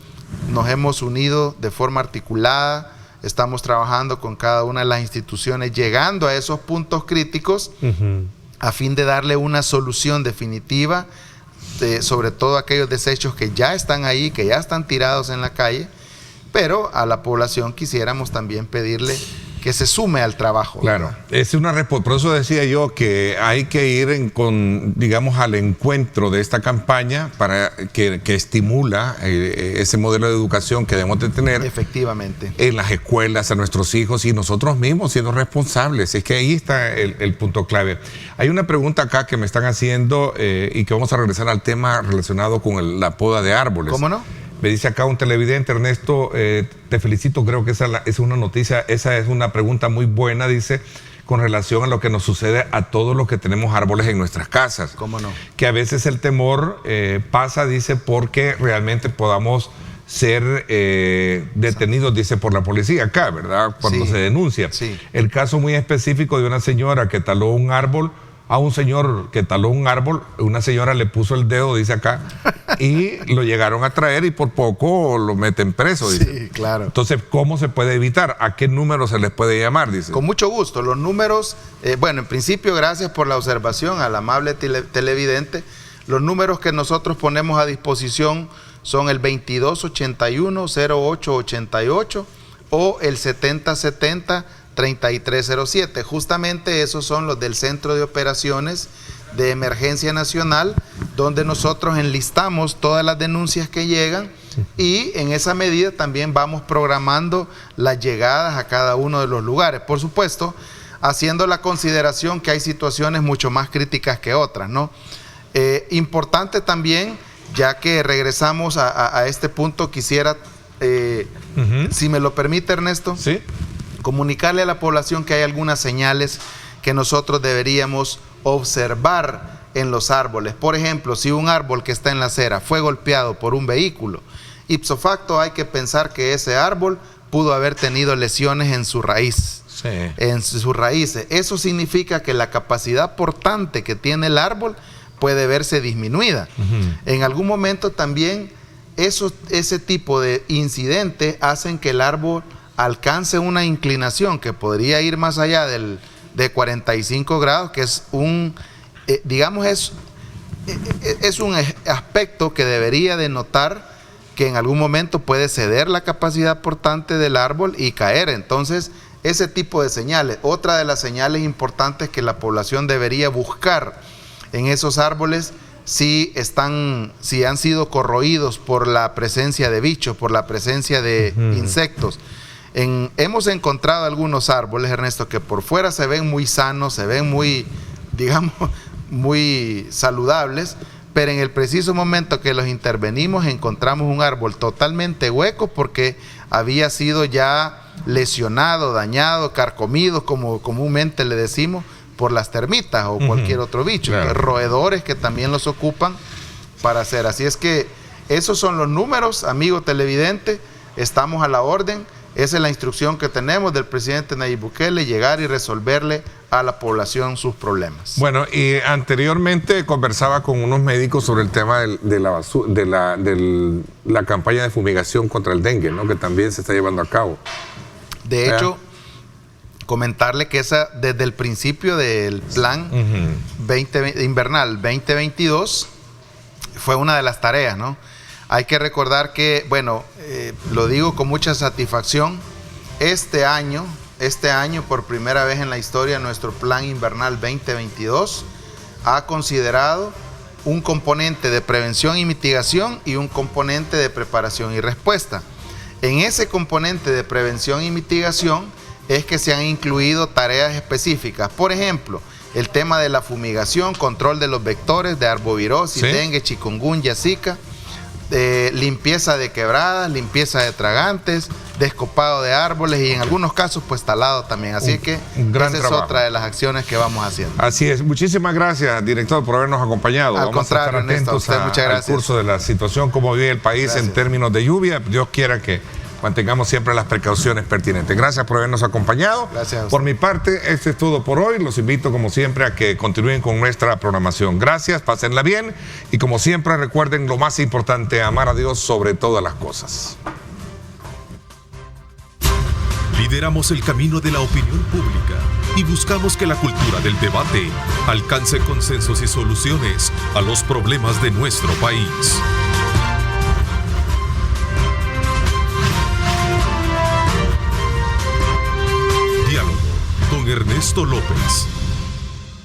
nos hemos unido de forma articulada, estamos trabajando con cada una de las instituciones, llegando a esos puntos críticos a fin de darle una solución definitiva, sobre todo aquellos desechos que ya están ahí, que ya están tirados en la calle, pero a la población quisiéramos también pedirle que se sume al trabajo. Claro, es una respuesta. Por eso decía yo que hay que ir digamos, al encuentro de esta campaña para que estimula ese modelo de educación que debemos de tener. Efectivamente. En las escuelas, a nuestros hijos y nosotros mismos siendo responsables. Es que ahí está el punto clave. Hay una pregunta acá que me están haciendo y que vamos a regresar al tema relacionado con la poda de árboles. ¿Cómo no? Me dice acá un televidente, Ernesto, te felicito, creo que esa es una noticia, esa es una pregunta muy buena, dice, con relación a lo que nos sucede a todos los que tenemos árboles en nuestras casas. ¿Cómo no? Que a veces el temor pasa, dice, porque realmente podamos ser detenidos, dice, por la policía acá, ¿verdad? Cuando se denuncia. Sí. El caso muy específico de una señora que taló un árbol, a un señor que taló un árbol, una señora le puso el dedo, dice acá, y lo llegaron a traer y por poco lo meten preso, dice. Sí, claro. Entonces, ¿cómo se puede evitar? ¿A qué número se les puede llamar? Dice. Con mucho gusto. Los números, bueno, en principio, gracias por la observación al amable televidente. Los números que nosotros ponemos a disposición son el 2281-0888 o el 7070-3307. Justamente esos son los del Centro de Operaciones de Emergencia Nacional, donde nosotros enlistamos todas las denuncias que llegan y en esa medida también vamos programando las llegadas a cada uno de los lugares. Por supuesto, haciendo la consideración que hay situaciones mucho más críticas que otras, ¿no? Importante también, ya que regresamos a este punto, quisiera, si me lo permite, Ernesto, ¿sí?, comunicarle a la población que hay algunas señales que nosotros deberíamos observar en los árboles. Por ejemplo, si un árbol que está en la acera fue golpeado por un vehículo, ipso facto hay que pensar que ese árbol pudo haber tenido lesiones en su raíz, en sus raíces. Eso significa que la capacidad portante que tiene el árbol puede verse disminuida. En algún momento también ese tipo de incidentes hacen que el árbol alcance una inclinación que podría ir más allá de 45 grados, que es digamos, es un aspecto que debería denotar que en algún momento puede ceder la capacidad portante del árbol y caer. Entonces, ese tipo de señales. Otra de las señales importantes que la población debería buscar en esos árboles, si han sido corroídos por la presencia de bichos, por la presencia de insectos. Hemos encontrado algunos árboles, Ernesto, que por fuera se ven muy sanos, se ven muy, digamos, muy saludables, pero en el preciso momento que los intervenimos encontramos un árbol totalmente hueco porque había sido ya lesionado, dañado, carcomido, como comúnmente le decimos, por las termitas o cualquier otro bicho. Claro. Roedores que también los ocupan para hacer. Así es que esos son los números, amigo televidente, estamos a la orden. Esa es la instrucción que tenemos del presidente Nayib Bukele, llegar y resolverle a la población sus problemas. Bueno, y anteriormente conversaba con unos médicos sobre el tema de la campaña de fumigación contra el dengue, ¿no?, que también se está llevando a cabo. De hecho, comentarle que esa, desde el principio del plan invernal 2022, fue una de las tareas, ¿no? Hay que recordar que, bueno, lo digo con mucha satisfacción, este año este año, por primera vez en la historia, nuestro Plan Invernal 2022 ha considerado un componente de prevención y mitigación y un componente de preparación y respuesta. En ese componente de prevención y mitigación es que se han incluido tareas específicas. Por ejemplo, el tema de la fumigación, control de los vectores de arbovirosis, dengue, chikungunya, zika, limpieza de quebradas, limpieza de tragantes, descopado de árboles y en algunos casos pues talado también. Así que esa es otra de las acciones que vamos haciendo. Así es. Muchísimas gracias, director, por habernos acompañado. Al contrario, Ernesto, a usted muchas gracias. Al curso de la situación, cómo vive el país en términos de lluvia. Dios quiera que mantengamos siempre las precauciones pertinentes. Gracias por habernos acompañado. Gracias a usted. Por mi parte, este es todo por hoy. Los invito, como siempre, a que continúen con nuestra programación. Gracias, pásenla bien. Y como siempre, recuerden lo más importante, amar a Dios sobre todas las cosas. Lideramos el camino de la opinión pública y buscamos que la cultura del debate alcance consensos y soluciones a los problemas de nuestro país. Diálogo con Ernesto López.